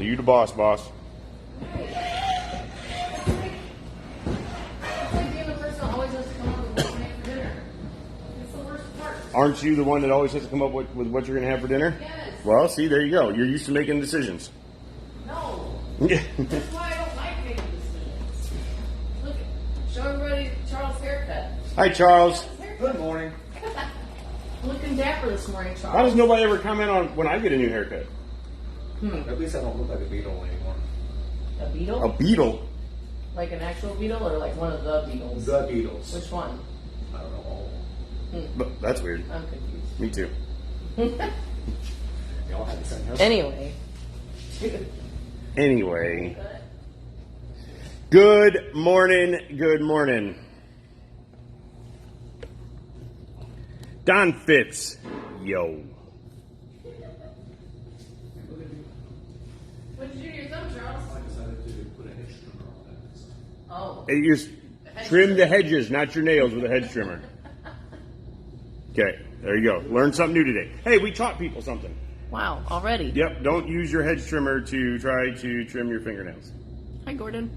So you the boss, boss. Aren't you the one that always has to come up with what you're going to have for dinner? Yes. Well, see, there you go. You're used to making decisions. No. Yeah. That's why I don't like making decisions. Look, show everybody Charles' haircut. Hi, Charles. Good morning. Looking dapper this morning, Charles. How does nobody ever comment on when I get a new haircut? At least I don't look like a beetle anymore. A beetle? A beetle? Like an actual beetle or like one of the beetles? The Beatles. Which one? I don't know. All. But that's weird. I'm confused. Me too. They all have the same hair. Anyway. Good morning. Good morning. Don Fitz. Yo. What did you do to your thumb, Charles? I decided to put a hedge trimmer on that. Oh. Hey, you trim the hedges, not your nails with a hedge trimmer. Okay, there you go. Learn something new today. Hey, we taught people something. Wow, already? Yep, don't use your hedge trimmer to try to trim your fingernails. Hi, Gordon.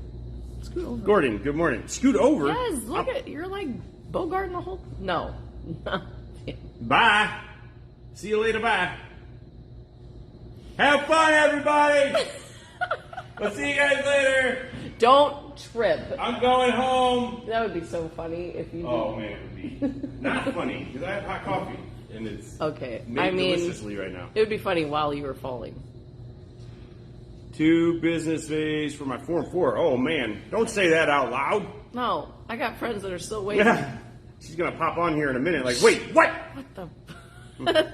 Scoot over. Gordon, good morning. Scoot over. Yes, look at you're like Bogarting the whole. No. Bye. See you later. Bye. Have fun, everybody. We'll see you guys later. Don't trip. I'm going home. That would be so funny if you. Oh man, it would be not funny because I have hot coffee and it's Okay, made I mean, deliciously right now. it would be funny while you were falling. 2 business days for my Form 4. Oh man, don't say that out loud. No, I got friends that are still waiting. Yeah. She's gonna pop on here in a minute. Like, wait, what? What the?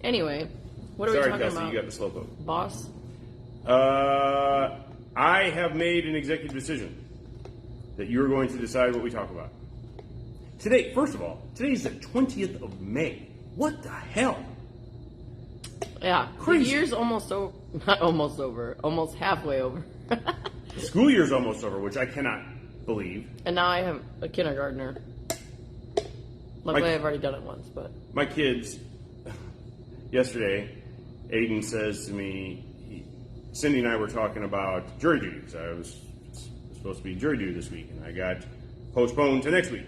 Anyway, what are we Sorry, talking Dusty, about? you got the slowpoke. Boss? I have made an executive decision that you're going to decide what we talk about. Today, first of all, today is the 20th of May. What the hell? Yeah, Crazy. the year's almost over. Not almost over. Almost halfway over. The school year's almost over, which I cannot believe. And now I have a kindergartner. Luckily, I've already done it once, but My kids, yesterday, Aiden says to me, Cindy and I were talking about jury duty. Because I was supposed to be jury duty this week, and I got postponed to next week.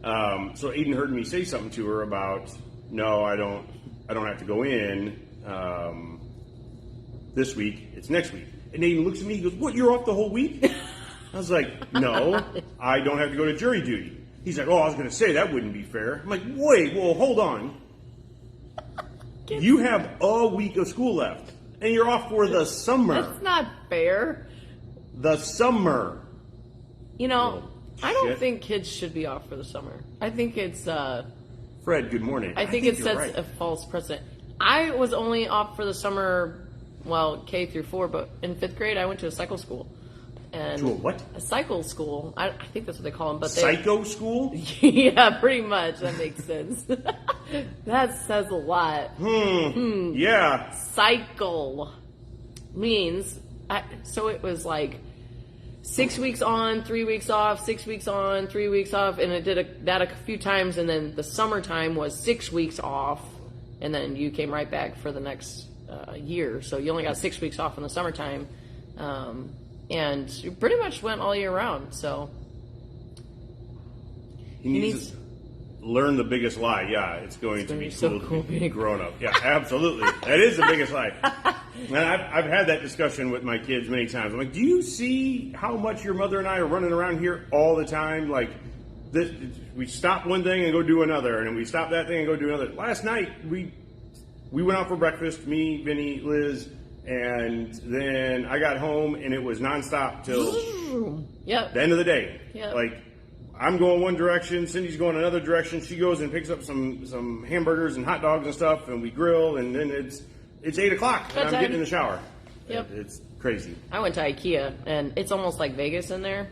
So Aiden heard me say something to her about, no, I don't have to go in this week. It's next week. And Aiden looks at me. He goes, "What? You're off the whole week?" I was like, "No, I don't have to go to jury duty." He's like, "Oh, I was going to say that wouldn't be fair." I'm like, "Wait, well, hold on. You have a week of school left, and you're off for the summer. that's not fair. The summer." You know, I don't shit. think kids should be off for the summer. I think it's. Fred, good morning. I think it you're sets right. a false precedent. I was only off for the summer, well, K through 4, but in 5th grade I went to a cycle school. And To a what? A cycle school. I think that's what they call them. But Psycho school? Yeah, pretty much. That makes sense. That says a lot. Yeah. Cycle means, so it was like 6 weeks on, 3 weeks off, 6 weeks on, 3 weeks off, and it did that a few times, and then the summertime was 6 weeks off, and then you came right back for the next year. So you only got 6 weeks off in the summertime, and you pretty much went all year round. So He needs to learn the biggest lie. Yeah, it's going to be so cool cool to be being grown up. Yeah, absolutely. That is the biggest lie. And I've had that discussion with my kids many times. I'm like, do you see how much your mother and I are running around here all the time? Like, this, we stop one thing and go do another, and then we stop that thing and go do another. Last night, we went out for breakfast, me, Vinny, Liz, and then I got home, and it was nonstop till the end of the day. Yep. Like, I'm going one direction, Cindy's going another direction. She goes and picks up some hamburgers and hot dogs and stuff, and we grill, and then it's 8 o'clock, and I'm Bedtime. getting in the shower. Yep. It's crazy. I went to IKEA, and it's almost like Vegas in there.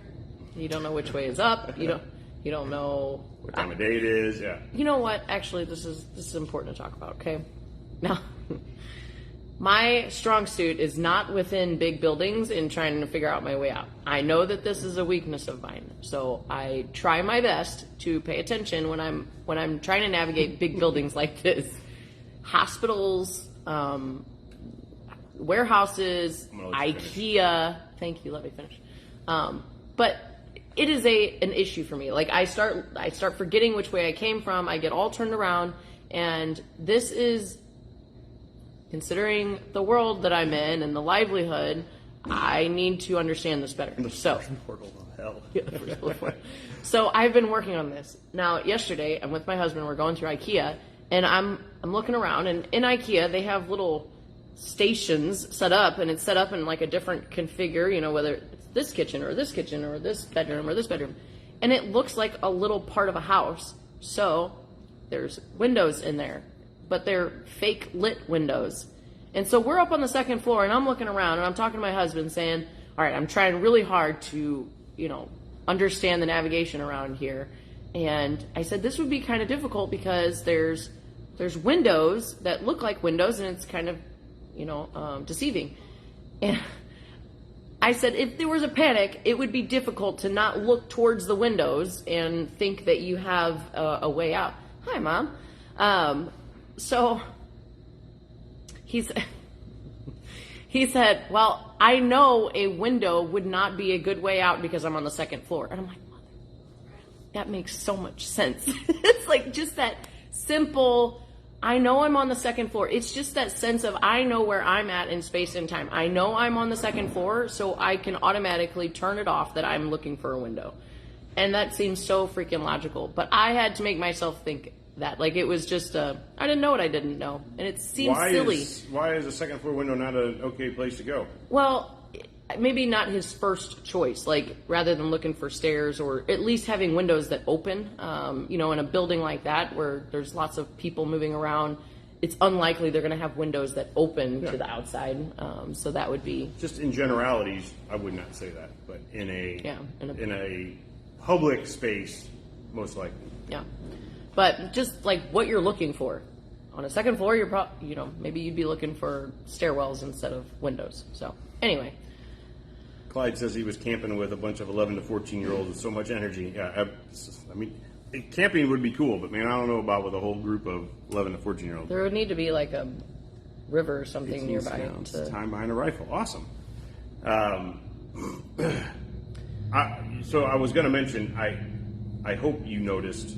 You don't know which way is up. You don't know What time of day it is, yeah. You know what? Actually, this is important to talk about. Okay, now my strong suit is not within big buildings and trying to figure out my way out. I know that this is a weakness of mine, so I try my best to pay attention when I'm trying to navigate big buildings like this, hospitals, warehouses, I'm gonna let you finish. IKEA. Thank you. Let me finish. But it is an issue for me. Like I start forgetting which way I came from. I get all turned around, and this is, considering the world that I'm in and the livelihood, I need to understand this better. So, Portal of hell. yeah, the first bullet point. So I've been working on this. Now, yesterday, I'm with my husband. We're going through IKEA, and I'm looking around. And in IKEA, they have little stations set up, and it's set up in like a different configure. You know, whether it's this kitchen or this kitchen or this bedroom or this bedroom, and it looks like a little part of a house. So there's windows in there, but they're fake lit windows. And so we're up on the second floor, and I'm looking around, and I'm talking to my husband saying, all right, I'm trying really hard to, understand the navigation around here. And I said, this would be kind of difficult because there's windows that look like windows, and it's kind of, deceiving. And I said, if there was a panic, it would be difficult to not look towards the windows and think that you have a way out. Hi, Mom. So he said, well, I know a window would not be a good way out because I'm on the second floor. And I'm like, that makes so much sense. It's like just that simple, I know I'm on the second floor. It's just that sense of I know where I'm at in space and time. I know I'm on the second floor, so I can automatically turn it off that I'm looking for a window. And that seems so freaking logical. But I had to make myself think that. Like, it was just, I didn't know what I didn't know. And it seems silly. Why is a second floor window not an okay place to go? Well, maybe not his first choice. Like, rather than looking for stairs, or at least having windows that open, in a building like that where there's lots of people moving around, it's unlikely they're going to have windows that open to the outside. So that would be... Just in generalities, I would not say that. But in a public space, most likely. Yeah. But just like what you're looking for. On a second floor, you're maybe you'd be looking for stairwells instead of windows. So anyway. Clyde says he was camping with a bunch of 11 to 14-year-olds with so much energy. Yeah, camping would be cool, but man, I don't know about with a whole group of 11 to 14-year-olds. There would need to be like a river or something nearby. Time behind a rifle. Awesome. So I was going to mention, I hope you noticed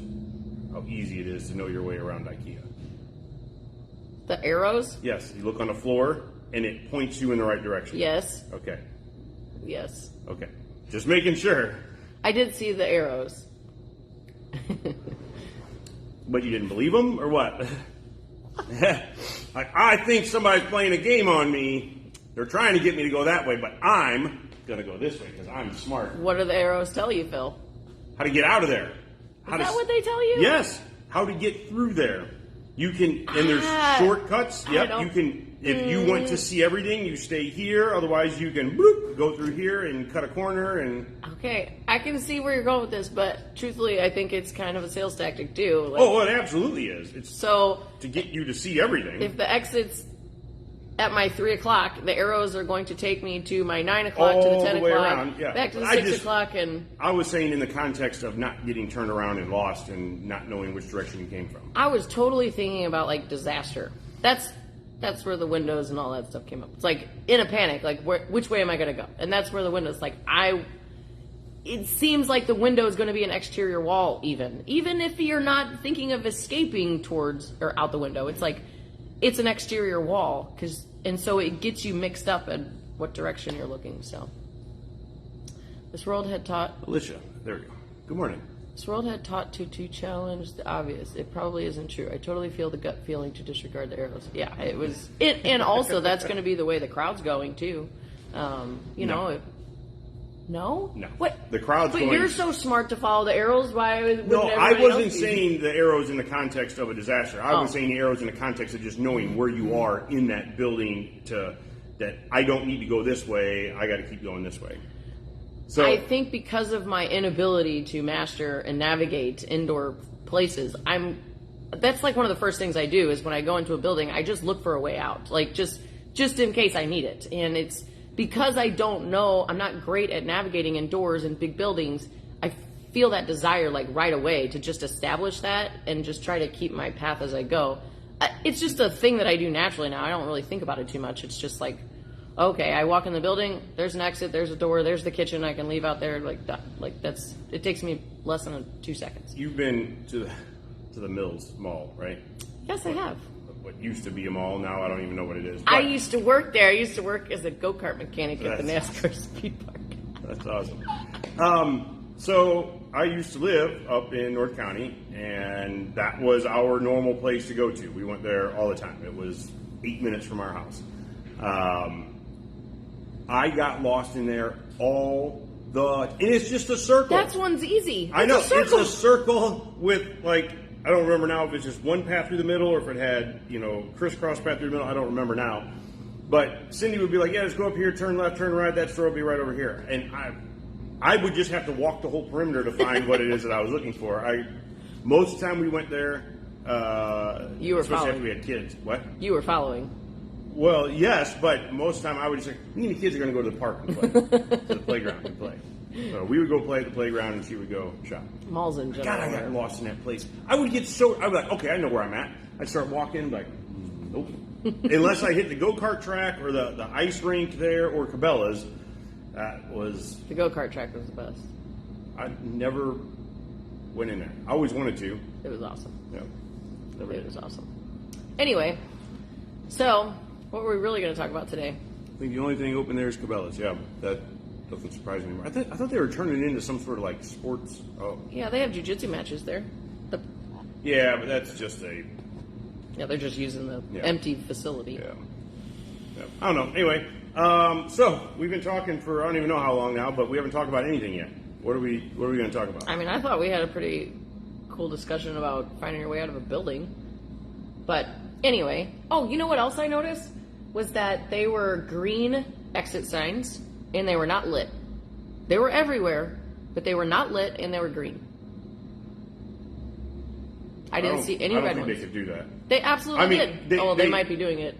how easy it is to know your way around IKEA. The arrows? Yes. You look on the floor, and it points you in the right direction. Yes. Okay. Yes. Okay. Just making sure. I did see the arrows. But you didn't believe them, or what? Like, I think somebody's playing a game on me. They're trying to get me to go that way, but I'm going to go this way because I'm smart. What do the arrows tell you, Phil? How to get out of there. Is that what they tell you? Yes. How to get through there. You can, and there's shortcuts. Yep. You can, if you want to see everything, you stay here. Otherwise, you can go through here and cut a corner and. Okay, I can see where you're going with this, but truthfully, I think it's kind of a sales tactic too. Like, it absolutely is. It's so to get you to see everything. If the exit's at my 3 o'clock, the arrows are going to take me to my 9 o'clock, to the 10 o'clock, back to the 6 o'clock, and... I was saying in the context of not getting turned around and lost and not knowing which direction you came from. I was totally thinking about, like, disaster. That's where the windows and all that stuff came up. It's like, in a panic, like, which way am I going to go? And that's where the windows, like, it seems like the window is going to be an exterior wall, even if you're not thinking of escaping towards or out the window. It's like, it's an exterior wall, and so it gets you mixed up in what direction you're looking. So this world had taught Alicia, there we go. Good morning. This world had taught to challenge the obvious. It probably isn't true. I totally feel the gut feeling to disregard the arrows. Yeah, it was it, and also that's going to be the way the crowd's going too. No? What? The crowd's but going... you're so smart to follow the arrows. Why wouldn't I wasn't saying the arrows in the context of a disaster. I was saying the arrows in the context of just knowing where you are in that building that I don't need to go this way, I got to keep going this way. So I think because of my inability to master and navigate indoor places, that's like one of the first things I do is when I go into a building, I just look for a way out. Like just in case I need it. And it's because I don't know, I'm not great at navigating indoors in big buildings, I feel that desire like right away to just establish that and just try to keep my path as I go. It's just a thing that I do naturally now. I don't really think about it too much. It's just like, okay, I walk in the building, there's an exit, there's a door, there's the kitchen, I can leave out there like that. Like that's, it takes me less than 2 seconds. You've been to the Mills Mall, right? Yes, I have. What used to be a mall, now I don't even know what it is. I But used to work there. I used to work as a go-kart mechanic at the That's- NASCAR speed park. That's awesome. So I used to live up in North County, and that was our normal place to go to. We went there all the time. It was 8 minutes from our house. I got lost in there and it's just a circle. That's one's easy. I know, It's a it's circle. a circle with, like, I don't remember now if it's just one path through the middle or if it had, crisscross path through the middle. I don't remember now. But Cindy would be like, yeah, just go up here, turn left, turn right, that store will be right over here. And I would just have to walk the whole perimeter to find what it is that I was looking for. Most of the time we went there, You were especially after following. we had kids. What? You were following. Well, yes, but most of the time I would just say, me and the kids are going to go to the park and play, to the playground and play. So we would go play at the playground and she would go shop. Malls in general. God, I got lost in that place. I'd be like, okay, I know where I'm at. I'd start walking, like, nope. Unless I hit the go-kart track or the ice rink there or Cabela's, that was, The go-kart track was the best. I never went in there. I always wanted to. It was awesome. Yeah. Never It did. was awesome. Anyway, so what were we really going to talk about today? I think the only thing open there is Cabela's. Yeah, that doesn't surprise me anymore. I thought they were turning it into some sort of like sports. Oh, Yeah, they have jiu-jitsu matches there. yeah, but that's just Yeah, they're just using the Yeah. empty facility. yeah. I don't know. Anyway, so we've been talking for I don't even know how long now, but we haven't talked about anything yet. What are we going to talk about? I mean, I thought we had a pretty cool discussion about finding your way out of a building. But anyway, oh, you know what else I noticed? Was that they were green exit signs and they were not lit. They were everywhere, but they were not lit and they were green. I didn't see any I don't red think ones. they could do that. They absolutely I mean, did. they- they they- might be doing it.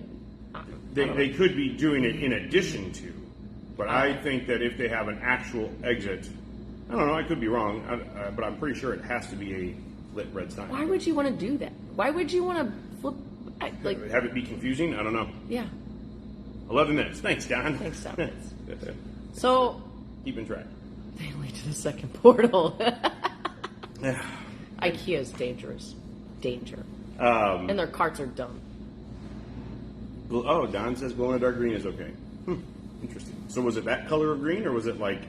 They could be doing it in addition to, but I think that if they have an actual exit, I don't know, I could be wrong, but I'm pretty sure it has to be a lit red sign. Why would you want to do that? Why would you want to flip? Have it be confusing? I don't know. Yeah. 11 minutes. Thanks, Don. Thanks, Don. So Keeping track. they lead to the second portal. IKEA is dangerous. Danger. And their carts are dumb. Oh, Don says glow in the dark green is okay. Interesting. So was it that color of green, or was it like?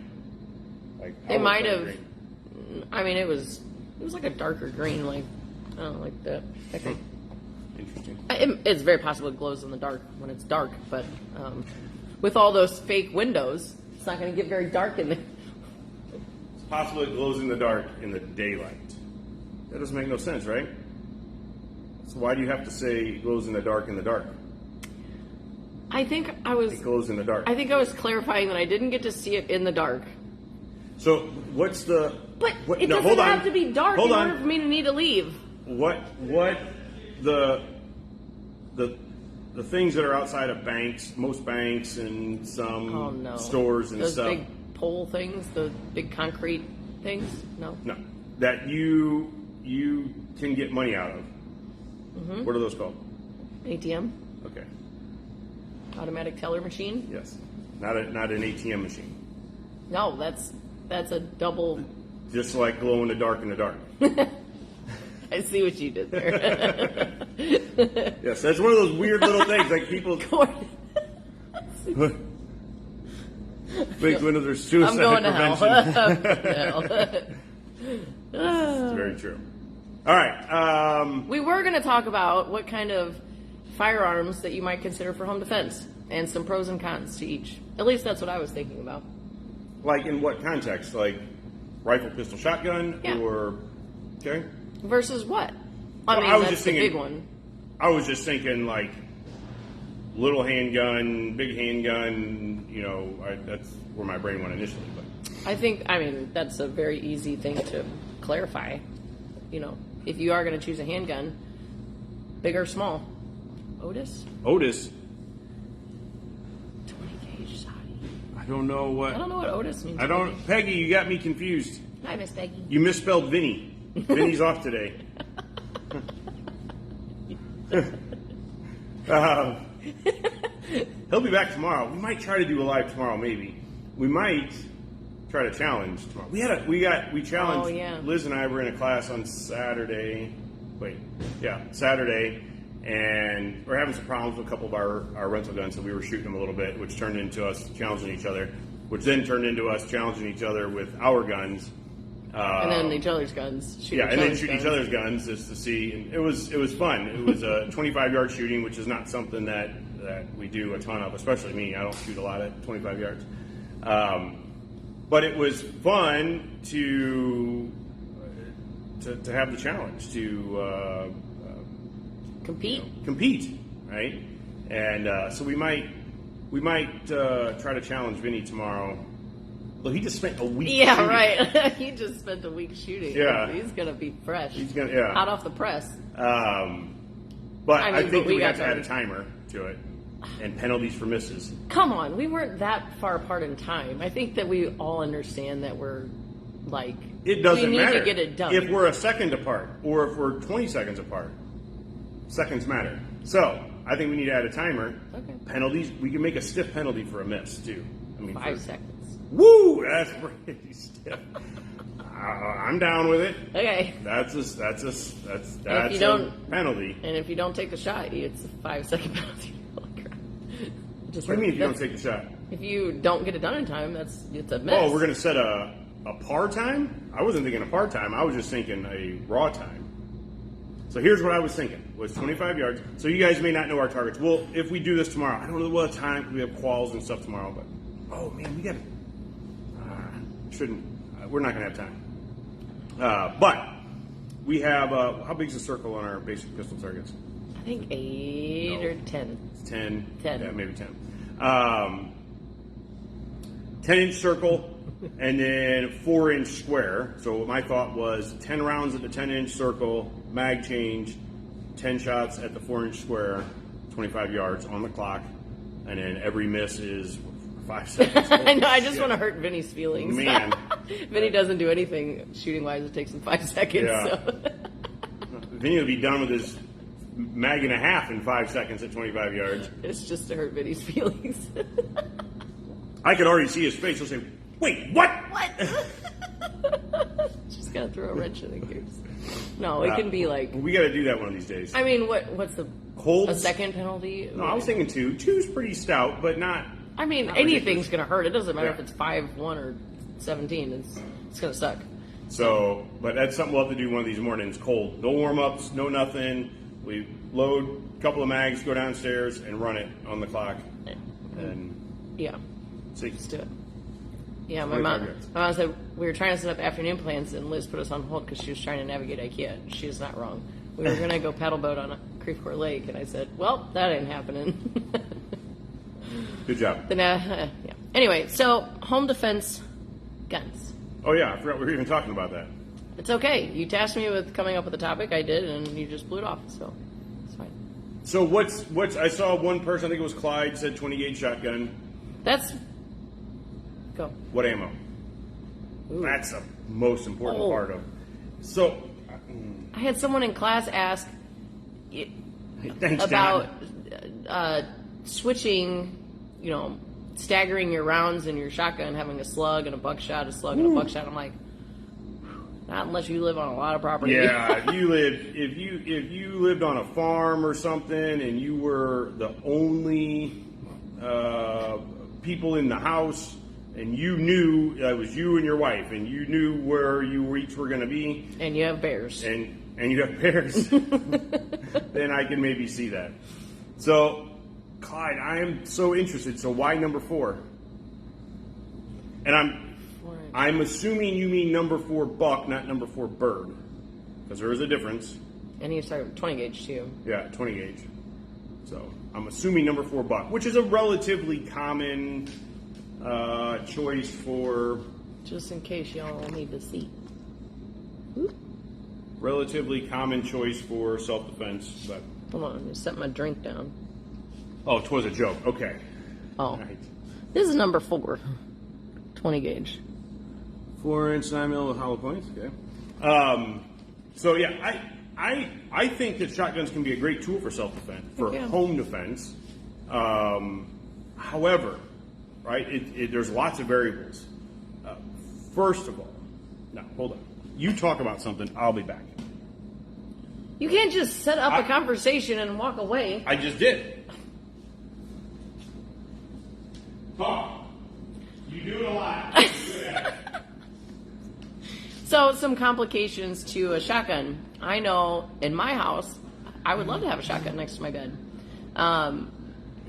They our might color have. green? I mean, it was like a darker green, like I don't know, like that. I think Interesting. it's very possible it glows in the dark when it's dark, but with all those fake windows, it's not going to get very dark in there. It's possible it glows in the dark in the daylight. That doesn't make no sense, right? So why do you have to say it glows in the dark in the dark? I think I was. It glows in the dark. I think I was clarifying that I didn't get to see it in the dark. So what's the? But what, it no, doesn't hold on. have to be dark Hold in on. order for me to need to leave. What the things that are outside of banks, most banks and some Oh no! stores and those stuff. big pole things, the big concrete things. No. No, that you can get money out of. Mm-hmm. What are those called? ATM, Okay. automatic teller machine. Yes. Not an ATM machine. No, that's a double. Just like glow in the dark in the dark. I see what you did there. Yes, that's one of those weird little things like people Gordon, make one of their suicide I'm going to hell. prevention. It's very true. All right. We were going to talk about what kind of firearms that you might consider for home defense and some pros and cons to each. At least that's what I was thinking about. Like in what context? Like rifle, pistol, shotgun, Yeah. or okay? Versus what? Well, I mean, I was that's just the thinking- big one. I was just thinking like little handgun, big handgun. That's where my brain went initially. But I mean, that's a very easy thing to clarify. If you are going to choose a handgun, big or small. Otis? Otis, 20 gauge Saudi. I don't know what. I don't know what Otis means. I don't. Peggy, you got me confused. Hi, Miss Peggy. You misspelled Vinny. Vinny's off today. He'll be back tomorrow. We might try to do a live tomorrow, maybe. We might try to challenge tomorrow. We challenged. Oh, yeah. Liz and I were in a class on Saturday. Saturday, and we're having some problems with a couple of our rental guns, so we were shooting them a little bit, which turned into us challenging each other, which then turned into us challenging each other with our guns. And then each other's guns. Each other's guns just to see. And it was fun. It was a 25-yard shooting, which is not something that we do a ton of, especially me. I don't shoot a lot at 25 yards. But it was fun to have the challenge to compete, right? And so we might try to challenge Vinny tomorrow. Well, he just spent a week. Yeah, shooting. right. He just spent a week shooting. Yeah, he's gonna be fresh. He's hot off the press. But I think we got to add a timer to it and penalties for misses. Come on, we weren't that far apart in time. I think that we all understand that we're like. It doesn't we need matter to get it done. if we're a second apart or if we're 20 seconds apart. Seconds matter. So I think we need to add a timer. Okay. Penalties. We can make a stiff penalty for a miss too. 5 seconds. Woo! That's pretty stiff. I'm down with it. Okay. That's a penalty. And if you don't take the shot, it's a 5-second penalty. What do you mean if you don't take the shot? If you don't get it done in time, it's a miss. Oh, we're going to set a par time? I wasn't thinking a par time. I was just thinking a raw time. So here's what I was thinking. Was 25 yards. So you guys may not know our targets. Well, if we do this tomorrow, I don't know what time. We have quals and stuff tomorrow. But, oh, man, we got to... we're not going to have time. But we have... how big is the circle on our basic pistol targets? I think 8 or 10. It's 10. 10. Yeah, maybe 10. 10-inch circle and then 4-inch square. So my thought was 10 rounds at the 10-inch circle, mag change, 10 shots at the 4-inch square, 25 yards on the clock, and then every miss is 5 seconds. I know, I just want to hurt Vinny's feelings. Man. Vinny doesn't do anything shooting-wise. It takes him 5 seconds. Yeah. So. Vinny will be done with his mag and a half in 5 seconds at 25 yards. It's just to hurt Vinny's feelings. I could already see his face. He'll say, wait, what? What? Just gotta throw a wrench in the gears. No, it can be like... We got to do that one of these days. I mean, what's the... Holds? A second penalty? No, I was thinking 2. 2's pretty stout, but not... I mean, not anything's ridiculous. gonna hurt. It doesn't matter Yeah. if it's 5-1 or 17. It's gonna suck. So, but that's something we'll have to do one of these mornings. Cold. No warm-ups, no nothing. We load a couple of mags, go downstairs, and run it on the clock. And Yeah. see. Let's do it. Yeah, my 25 mom yards. said we were trying to set up afternoon plans, and Liz put us on hold because she was trying to navigate IKEA. She is not wrong. We were going to go paddle boat on a Creve Coeur Lake, and I said, well, that ain't happening. Good job. Then, yeah. Anyway, so home defense guns. Oh, yeah, I forgot we were even talking about that. It's okay. You tasked me with coming up with a topic. I did, and you just blew it off, so it's fine. So what's I saw one person, I think it was Clyde, said 20-gauge shotgun. That's... Go. What ammo? Ooh. That's the most important Oh. part of. So, I had someone in class ask thanks, about Don. switching, staggering your rounds in your shotgun, having a slug and a buckshot, a slug and a buckshot. I'm like, not unless you live on a lot of property. Yeah, if you lived on a farm or something and you were the only people in the house and you knew it was you and your wife and you knew where you each were going to be And you have bears. and you have bears, then I can maybe see that. So, Clyde, I am so interested. So why number 4? And I'm assuming you mean number 4 buck, not number 4 bird, because there is a difference. And you start with 20 gauge too. Yeah, 20 gauge. So I'm assuming number 4 buck, which is a relatively common choice for. Just in case y'all need to see. Relatively common choice for self-defense, but. Hold on, let me set my drink down. Oh, it was a joke. Okay. Oh, Right. this is number 4. 20 gauge. 4-inch 9mm with hollow points. Okay. So yeah, I think that shotguns can be a great tool for self-defense, for home defense. However, right, there's lots of variables. First of all, no, hold on. You talk about something, I'll be back. You can't just set up a conversation and walk away. I just did. Talk. You do it a lot. So, some complications to a shotgun. I know in my house, I would love to have a shotgun next to my bed.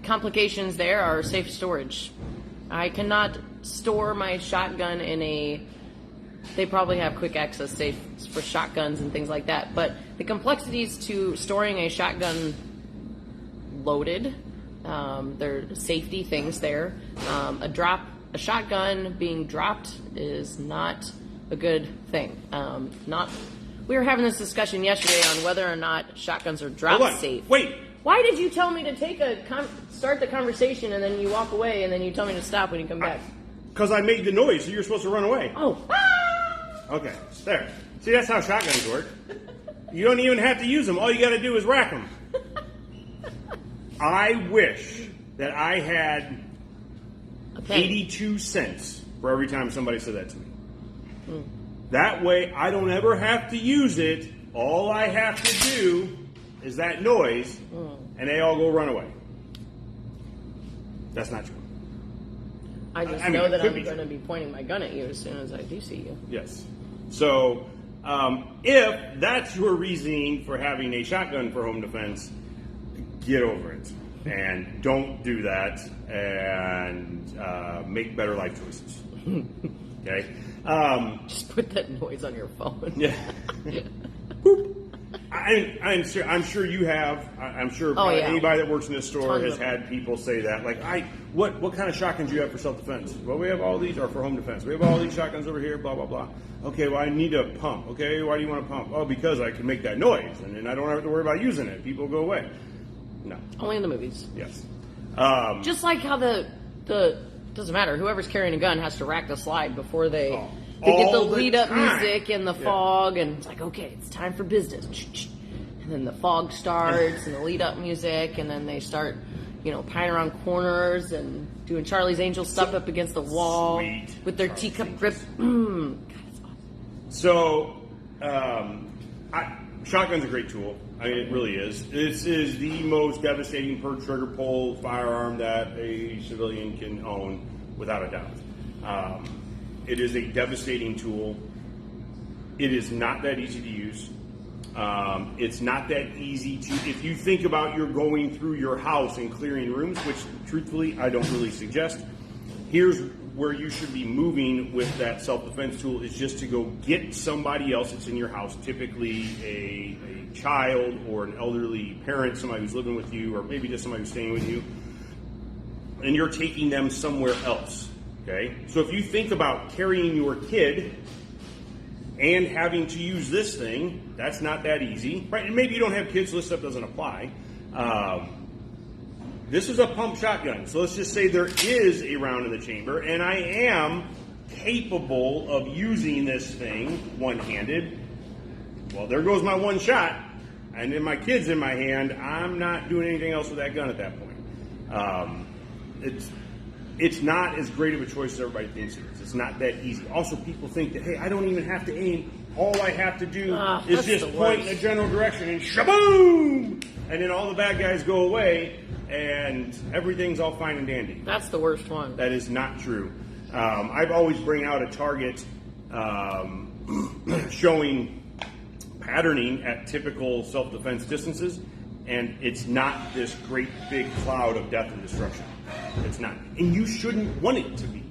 Complications there are safe storage. I cannot store my shotgun in a... They probably have quick access safes for shotguns and things like that. But the complexities to storing a shotgun loaded, there are safety things there. A shotgun being dropped is not a good thing. We were having this discussion yesterday on whether or not shotguns are drop safe. Wait. Why did you tell me to start the conversation and then you walk away and then you tell me to stop when you come back? Because I made the noise, so you're supposed to run away. Oh. Okay, there. See, that's how shotguns work. You don't even have to use them. All you got to do is rack them. I wish that I had 82 cents for every time somebody said that to me. That way, I don't ever have to use it. All I have to do is that noise, and they all go run away. That's not true. I just know that I'm going to be pointing my gun at you as soon as I do see you. Yes. So, if that's your reasoning for having a shotgun for home defense, get over it. And don't do that, and make better life choices. Okay? Just put that noise on your phone. Yeah. Boop. I'm sure you have. I'm sure anybody that works in this store has had people say that. Like, what kind of shotguns do you have for self-defense? Well, we have all these, or for home defense. We have all these shotguns over here, blah, blah, blah. Okay, well, I need a pump. Okay, why do you want a pump? Oh, because I can make that noise, and then I don't have to worry about using it. People go away. No. Only in the movies. Yes. Just like how the doesn't matter. Whoever's carrying a gun has to rack the slide before they get the lead-up music and the fog, and it's like, okay, it's time for business. And then the fog starts and the lead-up music, and then they start, pieing around corners and doing Charlie's Angel stuff up against the wall with their teacup grip. God, it's awesome. So, shotgun's a great tool. I mean, it really is. This is the most devastating per trigger pull firearm that a civilian can own, without a doubt. It is a devastating tool. It is not that easy to use. It's not that easy to, if you think about you're going through your house and clearing rooms, which truthfully I don't really suggest, here's where you should be moving with that self-defense tool, is just to go get somebody else that's in your house, typically a child or an elderly parent, somebody who's living with you, or maybe just somebody who's staying with you, and you're taking them somewhere else. Okay? So if you think about carrying your kid and having to use this thing, that's not that easy, right? And maybe you don't have kids, so this stuff doesn't apply. This is a pump shotgun, so let's just say there is a round in the chamber, and I am capable of using this thing one-handed. Well, there goes my one shot, and then my kid's in my hand. I'm not doing anything else with that gun at that point. It's not as great of a choice as everybody thinks it is. It's not that easy. Also, people think that, hey, I don't even have to aim. All I have to do is just point in a general direction and shaboom! And then all the bad guys go away, and everything's all fine and dandy. That's the worst one. That is not true. I've always bring out a target showing patterning at typical self-defense distances, and it's not this great big cloud of death and destruction. It's not. And you shouldn't want it to be.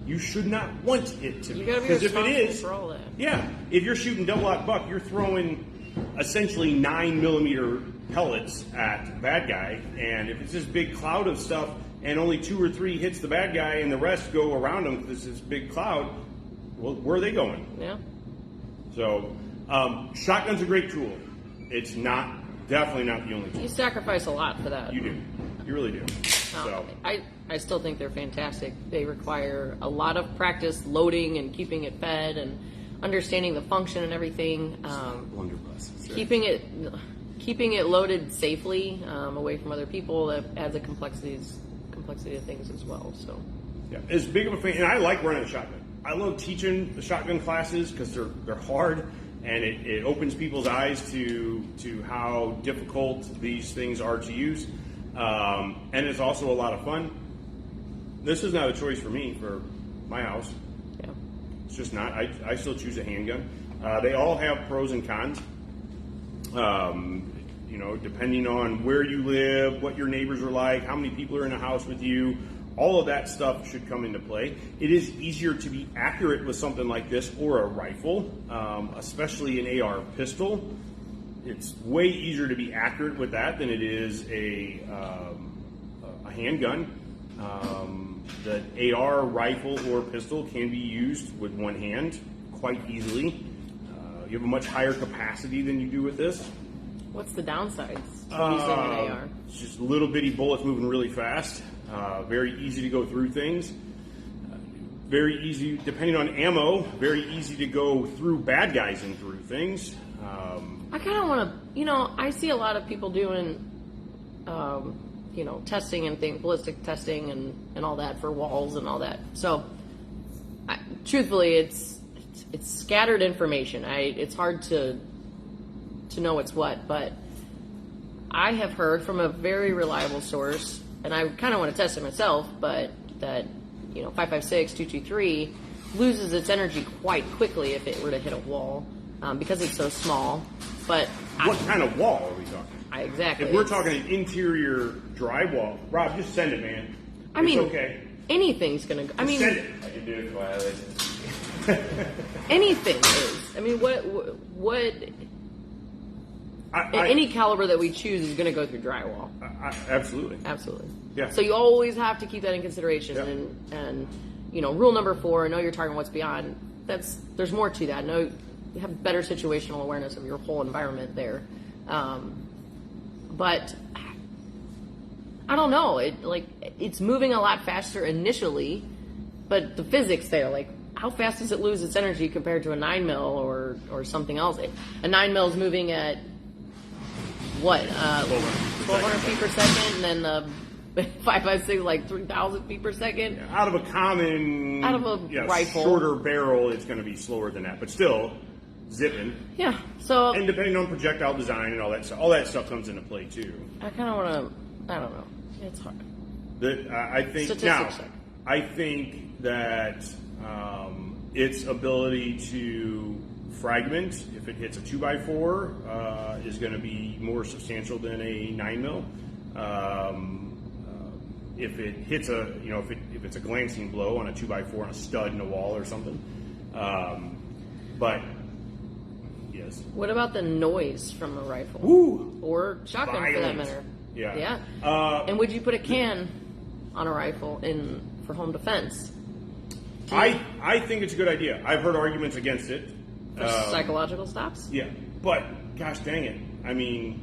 You should not want it to be. Because if it is, for all that. Yeah, if you're shooting double-aught buck, you're throwing essentially 9mm pellets at the bad guy, and if it's this big cloud of stuff and only 2 or 3 hits the bad guy and the rest go around him because it's this big cloud, well, where are they going? Yeah. So, shotgun's a great tool. It's definitely not the only tool. You sacrifice a lot for that. You do. You really do. So. I still think they're fantastic. They require a lot of practice loading and keeping it fed, and understanding the function and everything. Blunderbuss. Keeping it loaded safely, away from other people, that adds a complexity of things as well. So, yeah, as big of a fan, and I like running a shotgun. I love teaching the shotgun classes because they're hard, and it opens people's eyes to how difficult these things are to use, and it's also a lot of fun. This is not a choice for me for my house. yeah. It's just not. I still choose a handgun. They all have pros and cons. Depending on where you live, what your neighbors are like, how many people are in a house with you, all of that stuff should come into play. It is easier to be accurate with something like this or a rifle, especially an AR pistol. It's way easier to be accurate with that than it is a handgun. The AR rifle or pistol can be used with one hand quite easily. You have a much higher capacity than you do with this. What's the downsides to using an AR? It's just little bitty bullets moving really fast. Very easy to go through things. Very easy, depending on ammo, very easy to go through bad guys and through things. I kind of want to, I see a lot of people doing, testing and things, ballistic testing and all that for walls and all that. So, truthfully, it's scattered information. It's hard to know what's what, but I have heard from a very reliable source, and I kind of want to test it myself, but that 5.56, 223 loses its energy quite quickly if it were to hit a wall, because it's so small. But what kind of wall are we talking? Exactly. If we're talking an interior drywall, Rob, just send it, man. It's okay. Anything's gonna. Send it. I can do it while anything is. What? Any caliber that we choose is going to go through drywall. Absolutely. Absolutely. Yeah. So you always have to keep that in consideration. Yeah. And rule number 4, know your target and what's beyond. There's more to that. You have better situational awareness of your whole environment there. But I don't know. It's moving a lot faster initially, but the physics there, how fast does it lose its energy compared to a 9mm or something else? A 9mm is moving at what? 1,200 feet per second, and then the 5.56 3,000 feet per second. Yeah, out of a rifle, shorter barrel, it's going to be slower than that, but still zipping. Yeah. So, and depending on projectile design and all that stuff comes into play too. I kind of want to. I don't know. It's hard. I think that its ability to fragment, if it hits a 2x4, is going to be more substantial than a 9mm. If it hits if it's a glancing blow on a 2x4 on a stud in a wall or something. But yes. What about the noise from a rifle? Woo! Or shotgun, violent. for that matter? Yeah. And would you put a can on a rifle for home defense? I think it's a good idea. I've heard arguments against it. For psychological stops? Yeah, but gosh dang it. I mean,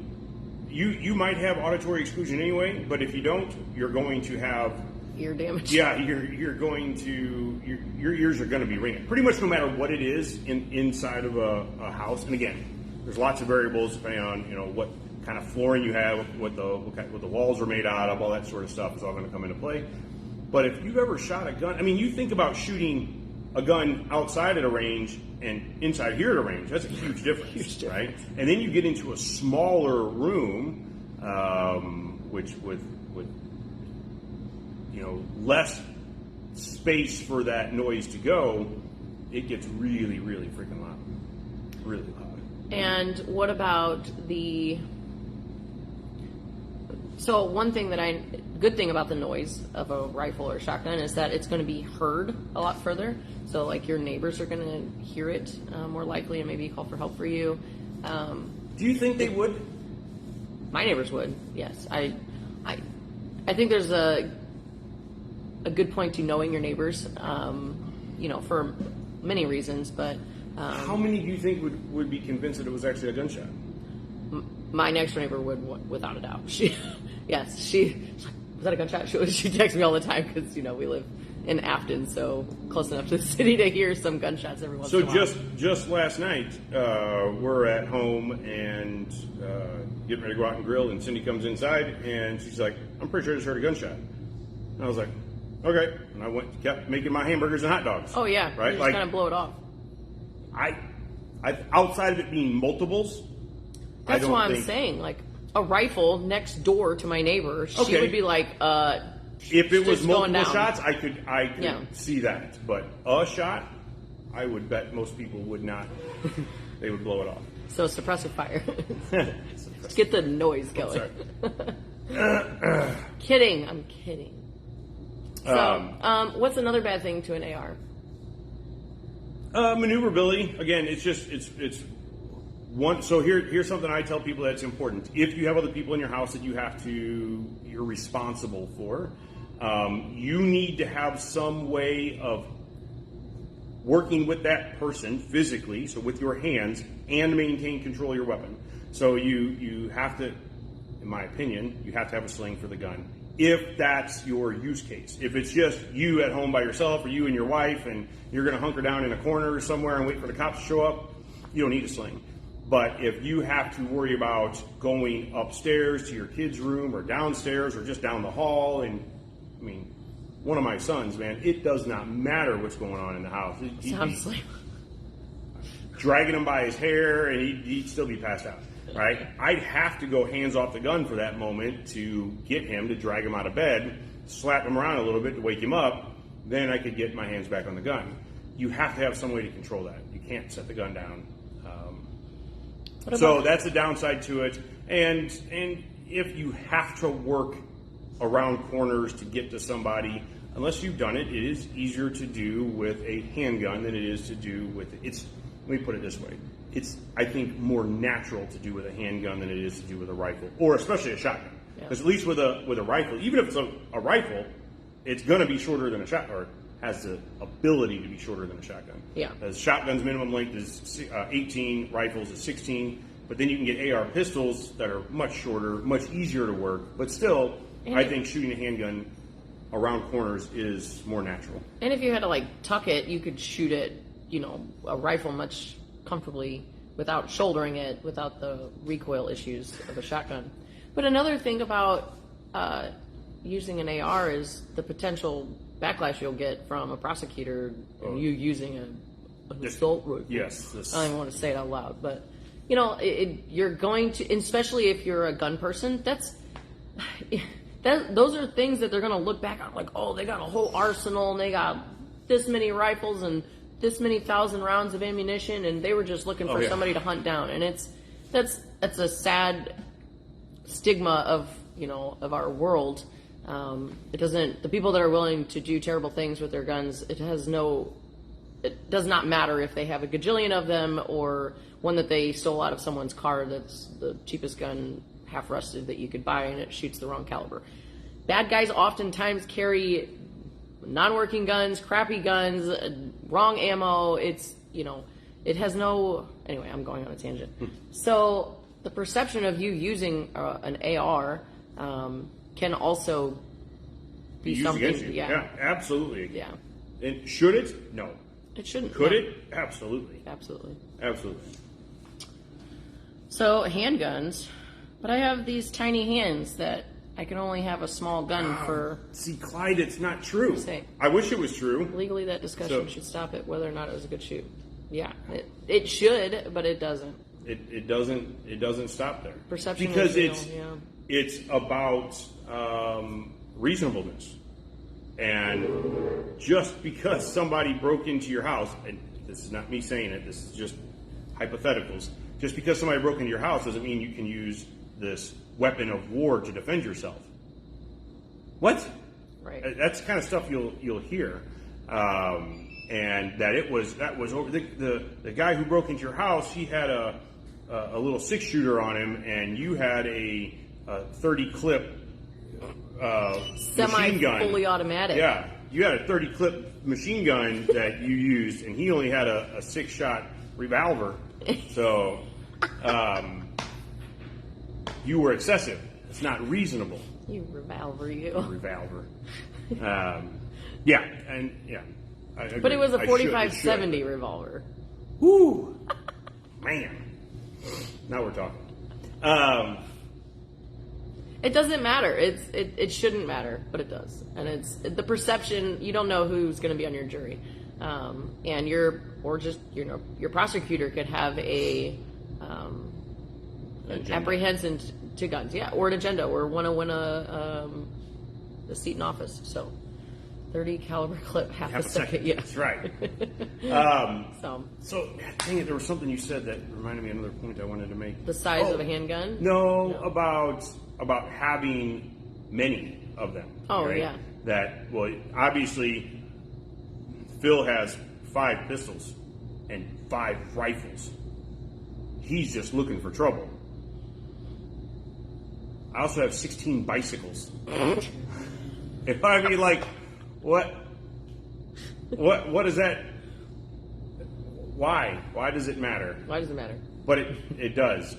you might have auditory exclusion anyway, but if you don't, you're going to have ear damage. Yeah, you're going to your ears are going to be ringing. Pretty much no matter what it is inside of a house. And again, there's lots of variables depending on what kind of flooring you have, what the walls are made out of, all that sort of stuff is all going to come into play. But if you've ever shot a gun, I mean, you think about shooting a gun outside at a range and inside here at a range. That's a huge difference, right? And then you get into a smaller room, which with less space for that noise to go, it gets really, really freaking loud, really loud. And what about So one thing good thing about the noise of a rifle or shotgun is that it's going to be heard a lot further. So your neighbors are going to hear it more likely and maybe call for help for you. Do you think they would? My neighbors would. Yes, I think there's a good point to knowing your neighbors. For many reasons, but how many do you think would be convinced that it was actually a gunshot? My next door neighbor would, without a doubt. She was that a gunshot? She texts me all the time because we live in Afton, so close enough to the city to hear some gunshots every once in a while. So just last night, we're at home and getting ready to go out and grill, and Cindy comes inside and she's like, "I'm pretty sure I just heard a gunshot." And I was like, "Okay," and I kept making my hamburgers and hot dogs. Oh yeah, right. You just kind of blow it off. I outside of it being multiples. That's why I'm saying, like, a rifle next door to my neighbor, she Okay. would be like, if it was just going multiple down. shots, I could Yeah. see that. But a shot, I would bet most people would not. They would blow it off. So suppressive fire. Get the noise going. Kidding. I'm kidding. So, what's another bad thing to an AR? Maneuverability. Again, it's one. So here's something I tell people that's important. If you have other people in your house that you're responsible for, you need to have some way of working with that person physically, so with your hands, and maintain control of your weapon. So you have to, in my opinion, you have to have a sling for the gun. If that's your use case. If it's just you at home by yourself, or you and your wife, and you're going to hunker down in a corner somewhere and wait for the cops to show up, you don't need a sling. But if you have to worry about going upstairs to your kid's room, or downstairs, or just down the hall, and I mean, one of my sons, man, it does not matter what's going on in the house. Sounds like dragging him by his hair, and he'd still be passed out. Right? I'd have to go hands off the gun for that moment to get him, to drag him out of bed, slap him around a little bit to wake him up. Then I could get my hands back on the gun. You have to have some way to control that. You can't set the gun down. So that's the downside to it. And if you have to work around corners to get to somebody, unless you've done it, it is easier to do with a handgun than it is to do with it's. Let me put it this way. It's, I think, more natural to do with a handgun than it is to do with a rifle, or especially a shotgun. Because at least with a rifle, even if it's a rifle, it's going to be shorter than a shotgun, or has the ability to be shorter than a shotgun. Yeah. As shotgun's minimum length is 18, rifles is 16, but then you can get AR pistols that are much shorter, much easier to work, but still, I think shooting a handgun around corners is more natural. And if you had to like tuck it, you could shoot it, a rifle much comfortably without shouldering it, without the recoil issues of a shotgun. But another thing about using an AR is the potential backlash you'll get from a prosecutor and you using an assault rifle. Yes. I don't even want to say it out loud, but you're going to, especially if you're a gun person, those are things that they're going to look back on, like, oh, they got a whole arsenal and they got this many rifles and this many 1,000 rounds of ammunition, and they were just looking for somebody to hunt down. And that's a sad stigma of our world. The people that are willing to do terrible things with their guns, it does not matter if they have a gajillion of them or one that they stole out of someone's car that's the cheapest gun, half rusted, that you could buy, and it shoots the wrong caliber. Bad guys oftentimes carry non-working guns, crappy guns, wrong ammo. It has no. Anyway, I'm going on a tangent. So the perception of you using an AR can also be something. Against you. Yeah, absolutely. Yeah. And should it? No. It shouldn't. Could no. it? Absolutely. Absolutely. Absolutely. So handguns, but I have these tiny hands that I can only have a small gun for. See, Clyde, it's not true. Say. I wish it was true. Legally, that discussion should stop at whether or not it was a good shoot. Yeah, it should, but it doesn't. It doesn't stop there. Perception because is real, it's about reasonableness, and just because somebody broke into your house, and this is not me saying it, this is just hypotheticals. Just because somebody broke into your house doesn't mean you can use this weapon of war to defend yourself. What? Right. That's the kind of stuff you'll hear, and that was over the guy who broke into your house. He had a little 6-shooter on him, and you had a 30 clip machine gun, fully automatic. Yeah, you had a 30 clip machine gun that you used, and he only had a 6-shot revolver. So. You were excessive. It's not reasonable. You revolver, you. Revolver. Yeah, and yeah. I agree. But it was a I 45-70 revolver. Woo! Man. Now we're talking. It doesn't matter. It shouldn't matter, but it does. And it's the perception. You don't know who's going to be on your jury, and your prosecutor could have an apprehension to guns, yeah, or an agenda, or want to win a seat in office. So, 30 caliber clip, half a second. Yeah, that's right. So, dang it, there was something you said that reminded me of another point I wanted to make. The size of a handgun? No, about having many of them. Oh, right? yeah. That, well, obviously, Phil has 5 pistols and 5 rifles. He's just looking for trouble. I also have 16 bicycles. If I mean, like, what is that? Why? Why does it matter? Why does it matter? But it does.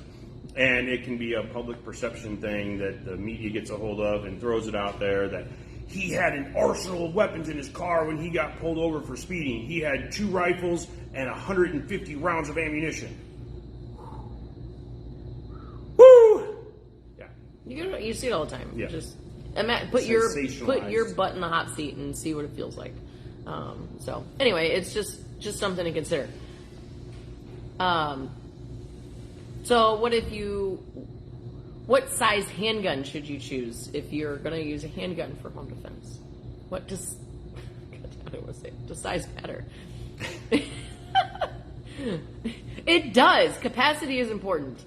And it can be a public perception thing that the media gets a hold of and throws it out there that he had an arsenal of weapons in his car when he got pulled over for speeding. He had 2 rifles and 150 rounds of ammunition. Woo! Yeah. You see it all the time. Yeah. Just put your Sensationalized. butt in the hot seat and see what it feels like. So anyway, it's just something to consider. So what size handgun should you choose if you're going to use a handgun for home defense? What does, I don't want to say, does size matter? It does. Capacity is important.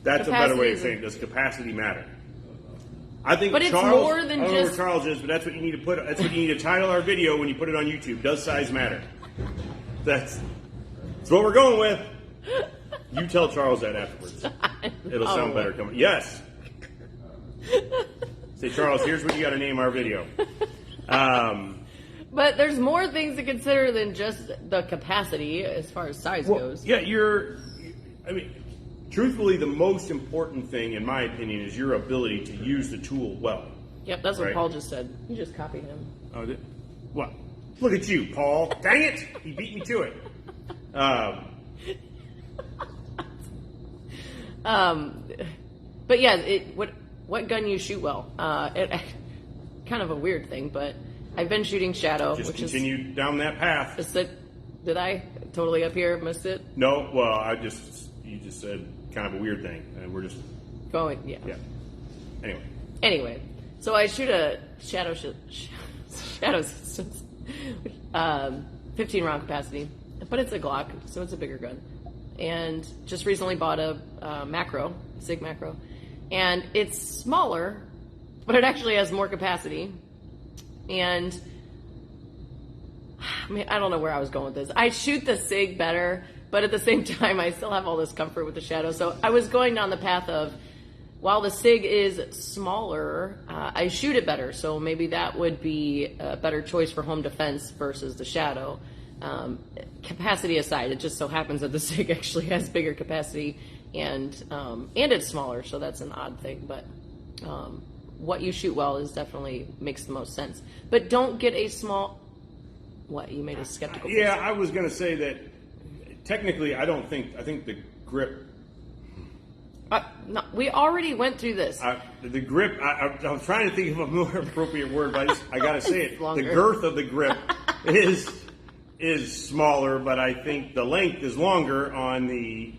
That's a better way of saying it. Does capacity matter? I think but it's Charles, more than I don't know just... where Charles is, but that's what you need to put. That's what you need to title our video when you put it on YouTube. Does size matter? That's what we're going with. You tell Charles that afterwards. It'll sound better coming. Yes. Say, Charles, here's what you got to name our video. But there's more things to consider than just the capacity as far as size goes. Yeah, truthfully, the most important thing, in my opinion, is your ability to use the tool well. Yep, that's what Right. Paul just said. You just copied him. Oh, what? Look at you, Paul. Dang it! He beat me to it. But yeah, what gun you shoot well? Kind of a weird thing, but I've been shooting Shadow, Just which continue down that path. Did I totally up here missed it? No, well, you just said kind of a weird thing, and we're just Going, yeah. Anyway, so I shoot a Shadow Systems, 15 round capacity, but it's a Glock, so it's a bigger gun. And just recently bought a macro, SIG macro, and it's smaller, but it actually has more capacity. And I mean, I don't know where I was going with this. I shoot the SIG better, but at the same time, I still have all this comfort with the Shadow. So I was going down the path of, while the SIG is smaller, I shoot it better. So maybe that would be a better choice for home defense versus the Shadow. Capacity aside, it just so happens that the SIG actually has bigger capacity and it's smaller, so that's an odd thing. But what you shoot well is definitely makes the most sense. But don't get a small. What, you made a skeptical? yeah, I was going to say that technically, I think the grip. No, we already went through this. The grip. I was trying to think of a more appropriate word, but I got to say it. Longer. The girth of the grip is smaller, but I think the length is longer on the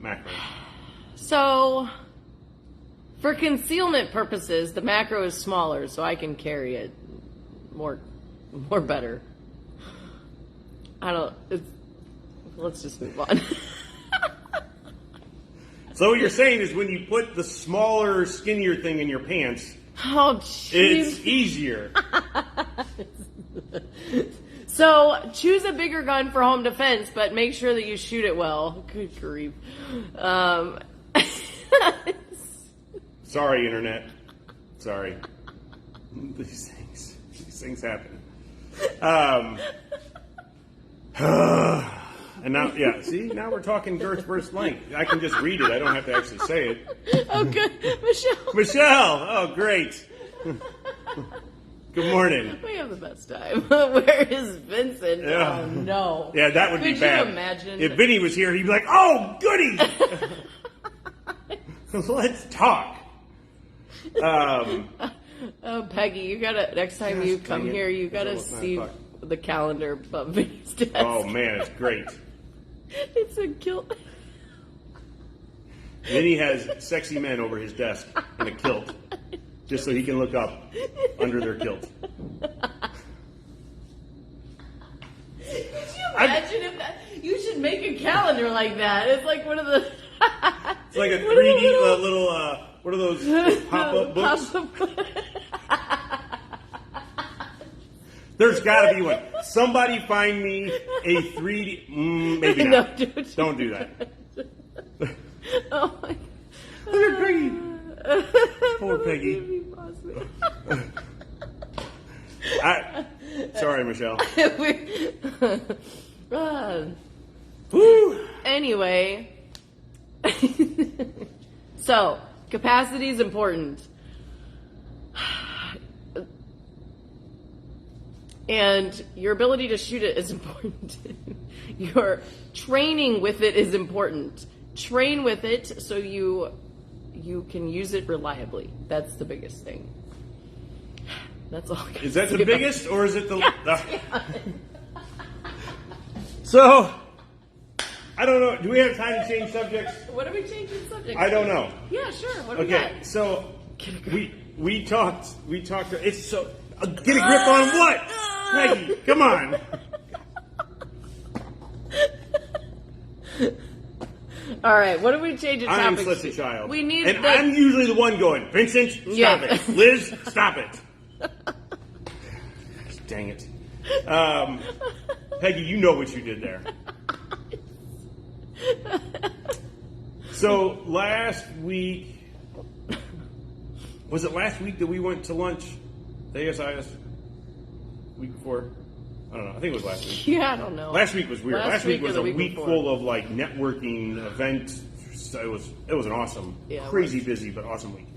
macro. So, for concealment purposes, the macro is smaller, so I can carry it more better. Let's just move on. So what you're saying is when you put the smaller, skinnier thing in your pants, Oh, jeez. it's easier. So, choose a bigger gun for home defense, but make sure that you shoot it well. Good grief. Sorry, Internet. Sorry. These things happen. And now, yeah, see, now we're talking girth versus length. I can just read it. I don't have to actually say it. Oh, good. Michelle. Michelle! Oh, great. Good morning. We have the best time. Where is Vincent? Yeah. Oh, no. Yeah, that would be bad. Could you imagine? If Vinny was here, he'd be like, oh, goody! Let's talk. Oh, Peggy, you gotta, next time you come dang it. here, you It's gotta almost 9 see o'clock. the calendar above Vinny's desk. Oh, man, it's great. It's a kilt. Vinny has sexy men over his desk in a kilt, just so he can look up under their kilt. Could you imagine if that, you should make a calendar like that. It's like one of the... It's like a What are the 3D little, what are those pop-up books? There's got to be one. Somebody find me a 3D. Maybe not. No, Don't do that. Oh my God. Look at Peggy. Poor Peggy. Sorry, Michelle. Woo. Anyway, so capacity is important, and your ability to shoot it is important. Your training with it is important. Train with it so you can use it reliably. That's the biggest thing. That's all. Is that the biggest, or is it the? So, I don't know. Do we have time to change subjects? What are we changing subject? I don't know. Yeah, sure. What do we Okay, got? so we talked. It's so get a grip on what, Maggie? Come on. All right, what are we changing I'm topics such a to? child. We need and the- I'm usually the one going, Vincent, stop Yeah. it. Liz, stop it. Dang it. Peggy, you know what you did there. So last week, was it last week that we went to lunch? The ASIS? Week before? I don't know. I think it was last week. Yeah, I don't know. Last week was weird. Last week or was the a week before? full of like networking events. So it was an awesome, Yeah, it crazy busy but awesome week.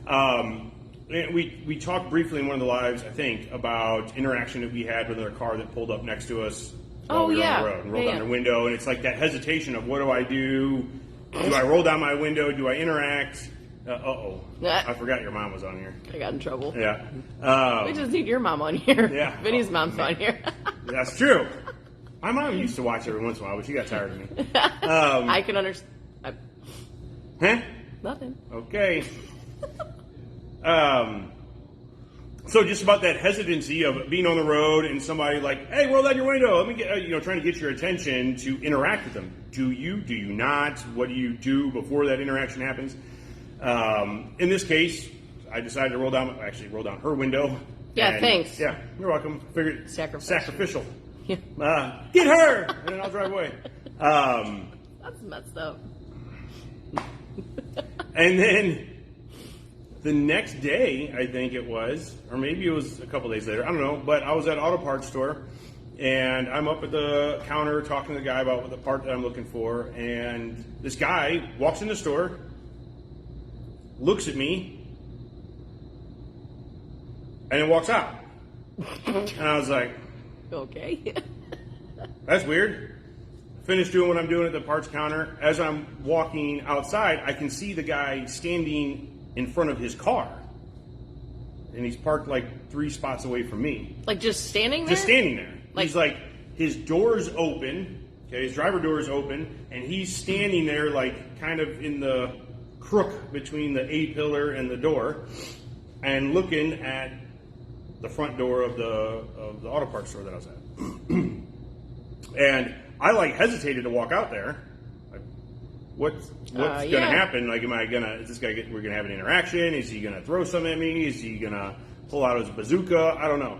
And we talked briefly in one of the lives, I think, about interaction that we had with another car that pulled up next to us while we were on the road and rolled down their window. And it's like that hesitation of what do I do? Do I roll down my window? Do I interact? I forgot your mom was on here. I got in trouble. Yeah. We just need your mom on here. Yeah. Vinny's mom's on here. That's true. My mom used to watch every once in a while, but she got tired of me. I can understand. Huh? Nothing. Okay. So just about that hesitancy of being on the road and somebody like, hey, roll down your window. Let me get, trying to get your attention to interact with them. Do you? Do you not? What do you do before that interaction happens? In this case, I decided to roll down her window. Yeah, thanks. Yeah, you're welcome. Figured sacrificial. Yeah. Get her, and then I'll drive away. That's messed up. And then the next day, I think it was, or maybe it was a couple days later, I don't know, but I was at an auto parts store, and I'm up at the counter talking to the guy about the part that I'm looking for, and this guy walks in the store, looks at me, and then walks out. And I was like, Okay. that's weird. Finished doing what I'm doing at the parts counter. As I'm walking outside, I can see the guy standing in front of his car. And he's parked like 3 spots away from me. Like just standing there? Just standing there. Like- He's like, his door's open. Okay, his driver door is open. And he's standing there like kind of in the crook between the A-pillar and the door. And looking at the front door of the auto parts store that I was at. And I like hesitated to walk out there. Like, what's going to happen? Like, is this guy we're going to have an interaction? Is he going to throw something at me? Is he going to pull out his bazooka? I don't know.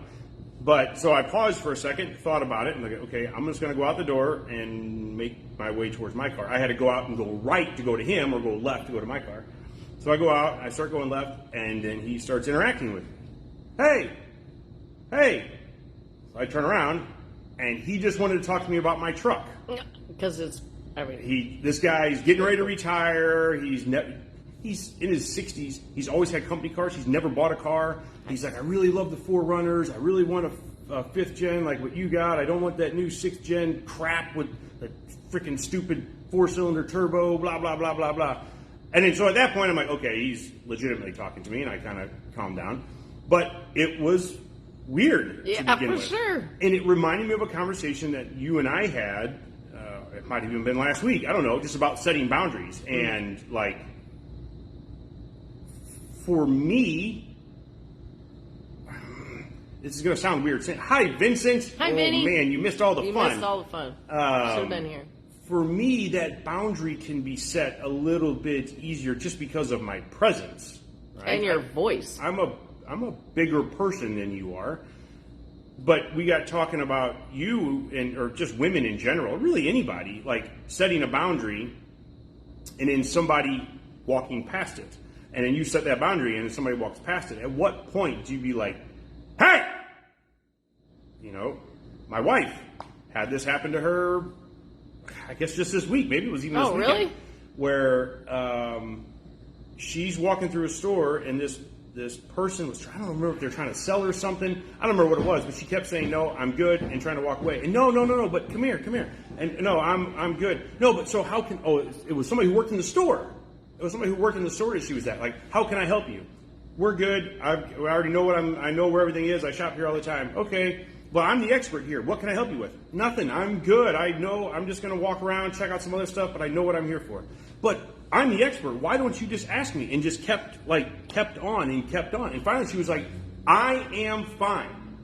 But so I paused for a second, thought about it, and like, okay, I'm just going to go out the door and make my way towards my car. I had to go out and go right to go to him, or go left to go to my car. So I go out, I start going left, and then he starts interacting with me. Hey. So I turn around, and he just wanted to talk to me about my truck. Because this guy's Getting ready to retire. He's He's in his 60s. He's always had company cars. He's never bought a car. He's like, I really love the 4Runners. I really want a 5th gen like what you got. I don't want that new 6th gen crap with the freaking stupid 4-cylinder turbo, blah, blah, blah, blah, blah. And then so at that point, I'm like, okay, he's legitimately talking to me, and I kind of calmed down. But it was weird to begin with. Sure. And it reminded me of a conversation that you and I had, it might have even been last week, I don't know, just about setting boundaries. And like, for me, this is going to sound weird saying, hi, Vincent. Hi, Vinny. Oh, man, you missed all the fun. You missed all the fun. Should have been here. For me, that boundary can be set a little bit easier just because of my presence. Right? And your voice. I'm a bigger person than you are. But we got talking about you or just women in general, really anybody, like setting a boundary and then somebody walking past it. And then you set that boundary and then somebody walks past it. At what point do you be like, hey! You know, my wife had this happen to her, I guess just this week. Maybe it was even this weekend. Really? Where she's walking through a store and this person was trying, I don't remember if they're trying to sell her something. I don't remember what it was, but she kept saying, no, I'm good, and trying to walk away. And no, but come here. And no, I'm good. No, but so how can, it was somebody who worked in the store. It was somebody who worked in the store that she was at. Like, how can I help you? We're good. I already know I know where everything is. I shop here all the time. Okay. Well, I'm the expert here. What can I help you with? Nothing. I'm good. I know I'm just going to walk around, check out some other stuff, but I know what I'm here for. But I'm the expert. Why don't you just ask me? And just kept on. And finally she was like, I am fine.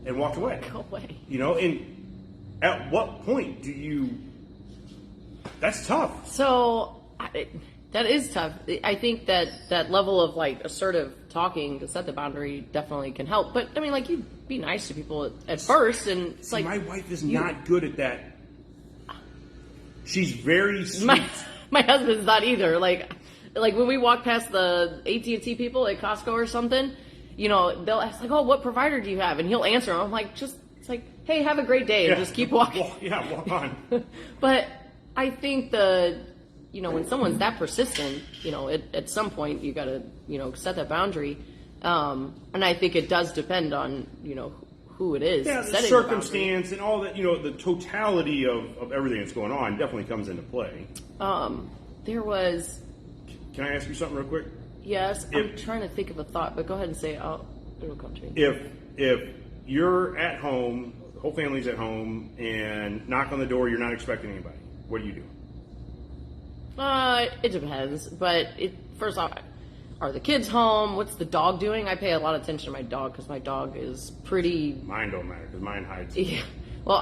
And walked away. Go away. You know, and at what point do you, that's tough. So that is tough. I think that level of like assertive talking to set the boundary definitely can help. But I mean, like, you be nice to people at first, and it's like, my wife is not good at that. She's very sweet. My husband's not either. Like when we walk past the AT&T people at Costco or something, you know, they'll ask like, "Oh, what provider do you have?" And he'll answer them. I'm like, it's like, "Hey, have a great day," and just keep walking. Walk on. But I think when someone's that persistent, you know, at some point you got to, you know, set that boundary. And I think it does depend on, you know, who it is. Yeah, the circumstance and all that, you know, the totality of everything that's going on definitely comes into play. There was... Can I ask you something real quick? Yes, I'm trying to think of a thought, but go ahead and say it. It'll come to me. If you're at home, the whole family's at home, and knock on the door, you're not expecting anybody, what do you do? It depends, but first off, are the kids home? What's the dog doing? I pay a lot of attention to my dog because my dog is pretty... Mine don't matter because mine hides. Yeah. Well,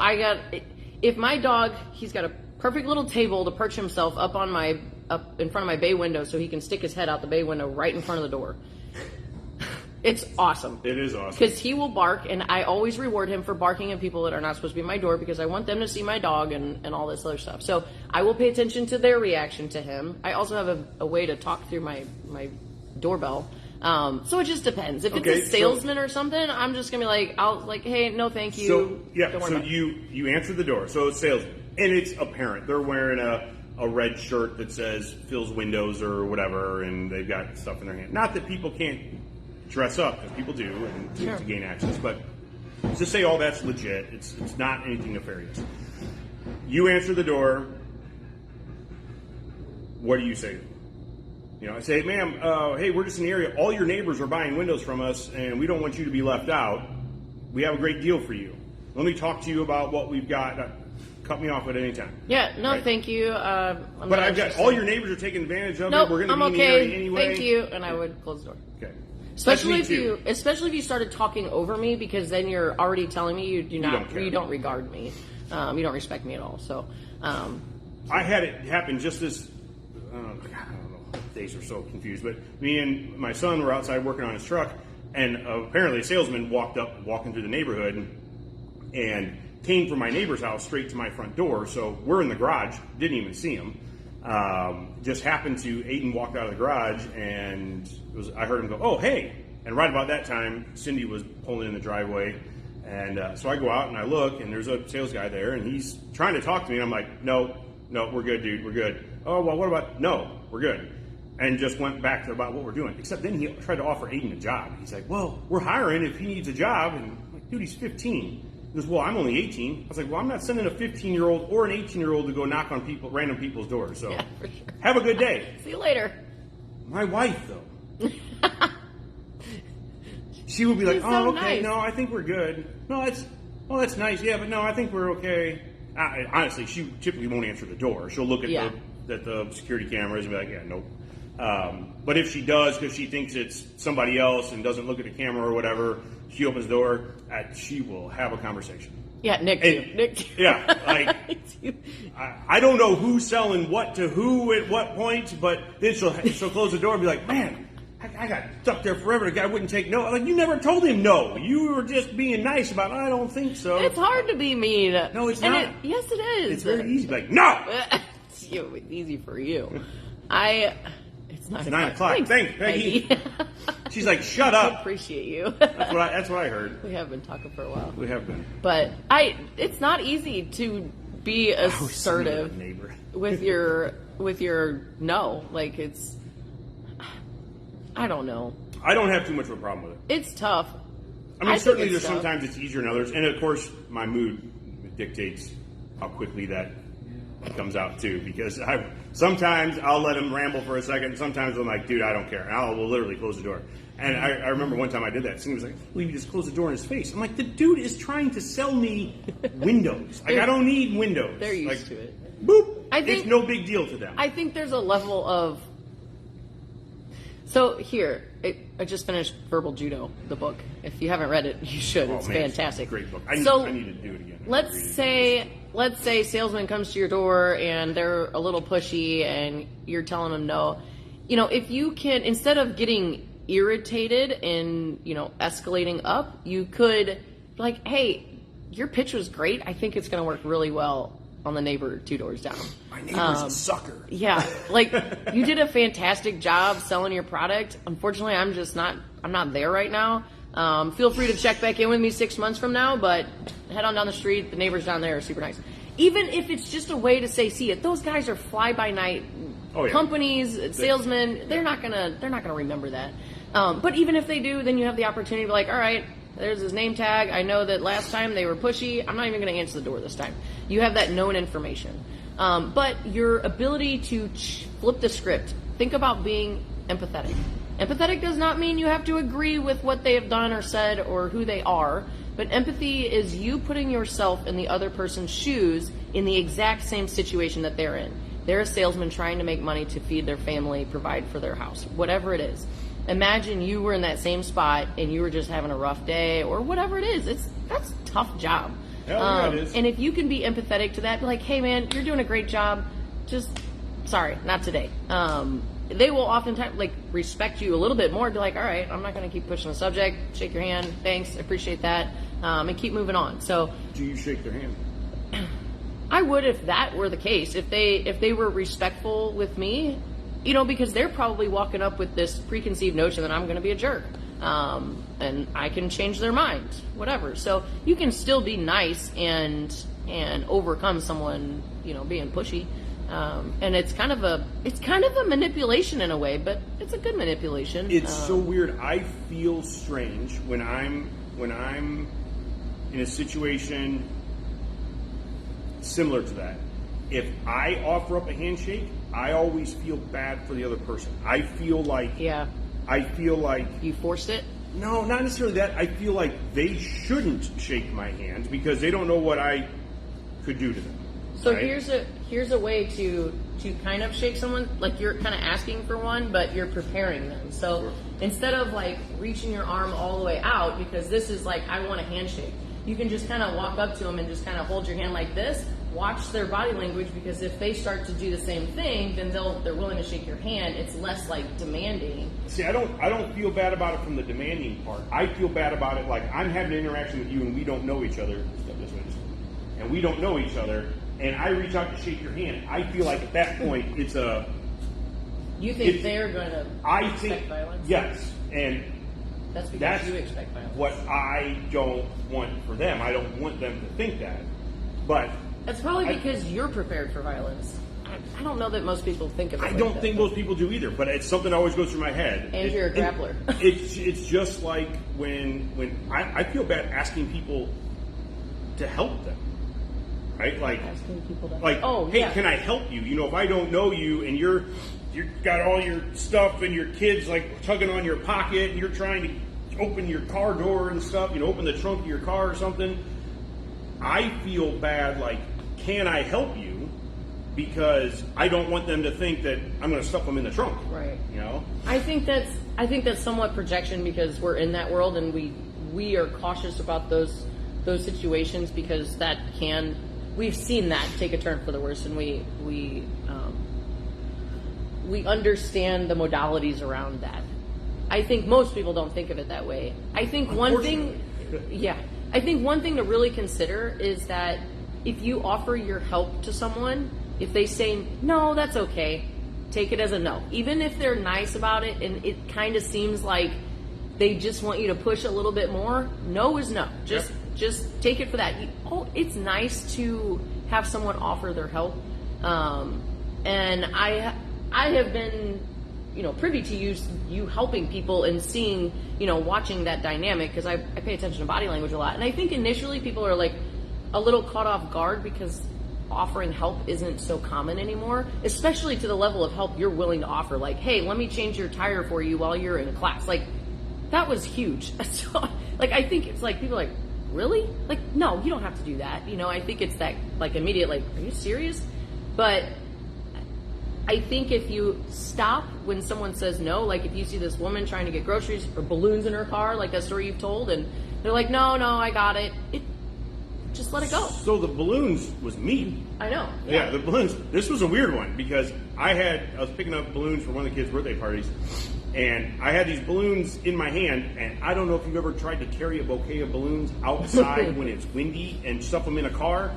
if my dog, he's got a perfect little table to perch himself up in front of my bay window so he can stick his head out the bay window right in front of the door. It's awesome. It is awesome. Because he will bark, and I always reward him for barking at people that are not supposed to be at my door because I want them to see my dog and all this other stuff. So I will pay attention to their reaction to him. I also have a way to talk through my doorbell. So it just depends. If it's a salesman or something, I'm just going to be like, hey, no thank you. So you answer the door. So it's salesman. And it's apparent. They're wearing a red shirt that says fills windows or whatever, and they've got stuff in their hand. Not that people can't dress up, because people do, and to gain access, but just say all that's legit. It's not anything nefarious. You answer the door. What do you say? You know, I say, ma'am, hey, we're just in the area. All your neighbors are buying windows from us, and we don't want you to be left out. We have a great deal for you. Let me talk to you about what we've got. Cut me off at any time. Yeah, no, right? Thank you. But I've got all your neighbors are taking advantage of it. We're going to be in the area anyway. Thank you, and I would close the door. Okay. Especially if you started talking over me, because then you're already telling me you don't regard me, you don't respect me at all. So, I had it happen just this. I don't know. Days are so confused, but me and my son were outside working on his truck, and apparently a salesman walking through the neighborhood, and came from my neighbor's house straight to my front door. So we're in the garage, didn't even see him. Just happened to, Aiden walked out of the garage, and I heard him go, oh, hey. And right about that time, Cindy was pulling in the driveway. And so I go out and I look, and there's a sales guy there, and he's trying to talk to me. And I'm like, no, we're good, dude, we're good. Oh, well, what about, no, we're good. and just went back to about what we're doing. Except then he tried to offer Aiden a job. He's like, well, we're hiring if he needs a job. And I'm like, dude, he's 15. He goes, well, I'm only 18. I was like, well, I'm not sending a 15-year-old or an 18-year-old to go knock on random people's doors. So Yeah, for sure. have a good day. See you later. My wife, though. She would be like, She's oh, so okay, nice. no, I think we're good. No, that's nice. Yeah, but no, I think we're okay. Honestly, she typically won't answer the door. She'll look at the security cameras and be like, yeah, nope. But if she does, because she thinks it's somebody else and doesn't look at the camera or whatever, she opens the door, she will have a conversation. Yeah, Nick too. Nick too. Yeah, like, I don't know who's selling what to who at what point, but then she'll close the door and be like, man, I got stuck there forever. The guy wouldn't take no. Like, you never told him no. You were just being nice about, I don't think so. It's hard to be mean. No, it's And not. Yes, it is. It's very easy. Like, no! It's easy for you. It's 9 o'clock. Thanks, Peggy. She's like, shut I up. appreciate you. That's what I heard. We have been talking for a while. We have been. But it's not easy to be assertive Neighbor. with your no. Like, it's, I don't know. I don't have too much of a problem with it. It's tough. I mean, think certainly it's there's tough. sometimes it's easier than others. And of course, my mood dictates how quickly that comes out too. Because sometimes I'll let him ramble for a second. Sometimes I'm like, dude, I don't care. And I will literally close the door. And I remember one time I did that. Somebody was like, well, you just close the door in his face. I'm like, the dude is trying to sell me windows. Like, I don't need windows. They're used like, to it. Boop. I think- it's no big deal to them. I think there's a level of. So here, I just finished Verbal Judo, the book. If you haven't read it, you should. It's man, fantastic. It's a great book. I need to do it again. Let's say salesman comes to your door and they're a little pushy and you're telling them no. You know, if you can, instead of getting irritated and, escalating up, you could be like, hey, your pitch was great. I think it's going to work really well on the neighbor 2 doors down. My neighbor's a sucker. Yeah, like, you did a fantastic job selling your product. Unfortunately, I'm not there right now. Feel free to check back in with me 6 months from now, but head on down the street. The neighbors down there are super nice. Even if it's just a way to say, see it. Those guys are fly-by-night companies, salesmen. They're not gonna remember that. But even if they do, then you have the opportunity to be like, all right, there's his name tag. I know that last time they were pushy. I'm not even going to answer the door this time. You have that known information. But your ability to flip the script, think about being empathetic. Empathetic does not mean you have to agree with what they have done or said or who they are. But empathy is you putting yourself in the other person's shoes in the exact same situation that they're in. They're a salesman trying to make money to feed their family, provide for their house, whatever it is. Imagine you were in that same spot and you were just having a rough day or whatever it is. That's a tough job. Hell yeah, it is. And if you can be empathetic to that, be like, hey man, you're doing a great job. Just, sorry, not today. They will oftentimes respect you a little bit more. Be like, all right, I'm not going to keep pushing the subject. Shake your hand. Thanks. I appreciate that. And keep moving on. So, Do you shake their hand? I would if that were the case. If they were respectful with me, because they're probably walking up with this preconceived notion that I'm going to be a jerk. And I can change their mind, whatever. So you can still be nice and overcome someone, being pushy. And it's kind of a manipulation in a way, but it's a good manipulation. It's so weird. I feel strange when I'm in a situation similar to that. If I offer up a handshake, I always feel bad for the other person. I feel like You forced it? No, not necessarily that. I feel like they shouldn't shake my hand because they don't know what I could do to them. So right? here's a way to kind of shake someone, like you're kind of asking for one, but you're preparing them. So Sure. instead of reaching your arm all the way out, because this is I want a handshake, you can just kind of walk up to them and just kind of hold your hand like this. Watch their body language, because if they start to do the same thing, then they're willing to shake your hand. It's less demanding. See, I don't feel bad about it from the demanding part. I feel bad about it I'm having an interaction with you and we don't know each other. And we don't know each other, and I reach out to shake your hand. I feel like at that point it's a. You think they're going to expect violence? Yes, and that's because you expect violence. What I don't want for them. I don't want them to think that, but. That's probably because you're prepared for violence. I don't know that most people think of it. I like don't that, think but- most people do either, but it's something that always goes through my head. And you're a grappler. It's just like when I feel bad asking people to help them, right? Like, Asking people to hey, yeah. can I help you? You know, if I don't know you and you've got all your stuff and your kids like tugging on your pocket and you're trying to open your car door and stuff, you know, open the trunk of your car or something, I feel bad. Like, can I help you? Because I don't want them to think that I'm going to stuff them in the trunk. Right. You know. I think that's somewhat projection because we're in that world and we are cautious about those situations because we've seen that take a turn for the worse, and we understand the modalities around that. I think most people don't think of it that way. I think one thing to really consider is that if you offer your help to someone, if they say, no, that's okay, take it as a no. Even if they're nice about it and it kind of seems like they just want you to push a little bit more, no is no. Just take it for that. It's nice to have someone offer their help. And I have been, privy to you helping people and seeing, watching that dynamic because I pay attention to body language a lot. And I think initially people are like a little caught off guard because offering help isn't so common anymore, especially to the level of help you're willing to offer. Like, hey, let me change your tire for you while you're in class. Like, that was huge. So, like, I think it's like people are like, really? Like, no, you don't have to do that. I think it's that like immediate, like, are you serious? But I think if you stop when someone says no, like if you see this woman trying to get groceries or balloons in her car, like that story you've told, and they're like, no, I got it. Just let it go. So the balloons was me. I know. Yeah, the balloons. This was a weird one because I was picking up balloons for one of the kids' birthday parties, and I had these balloons in my hand, and I don't know if you've ever tried to carry a bouquet of balloons outside when it's windy and stuff them in a car.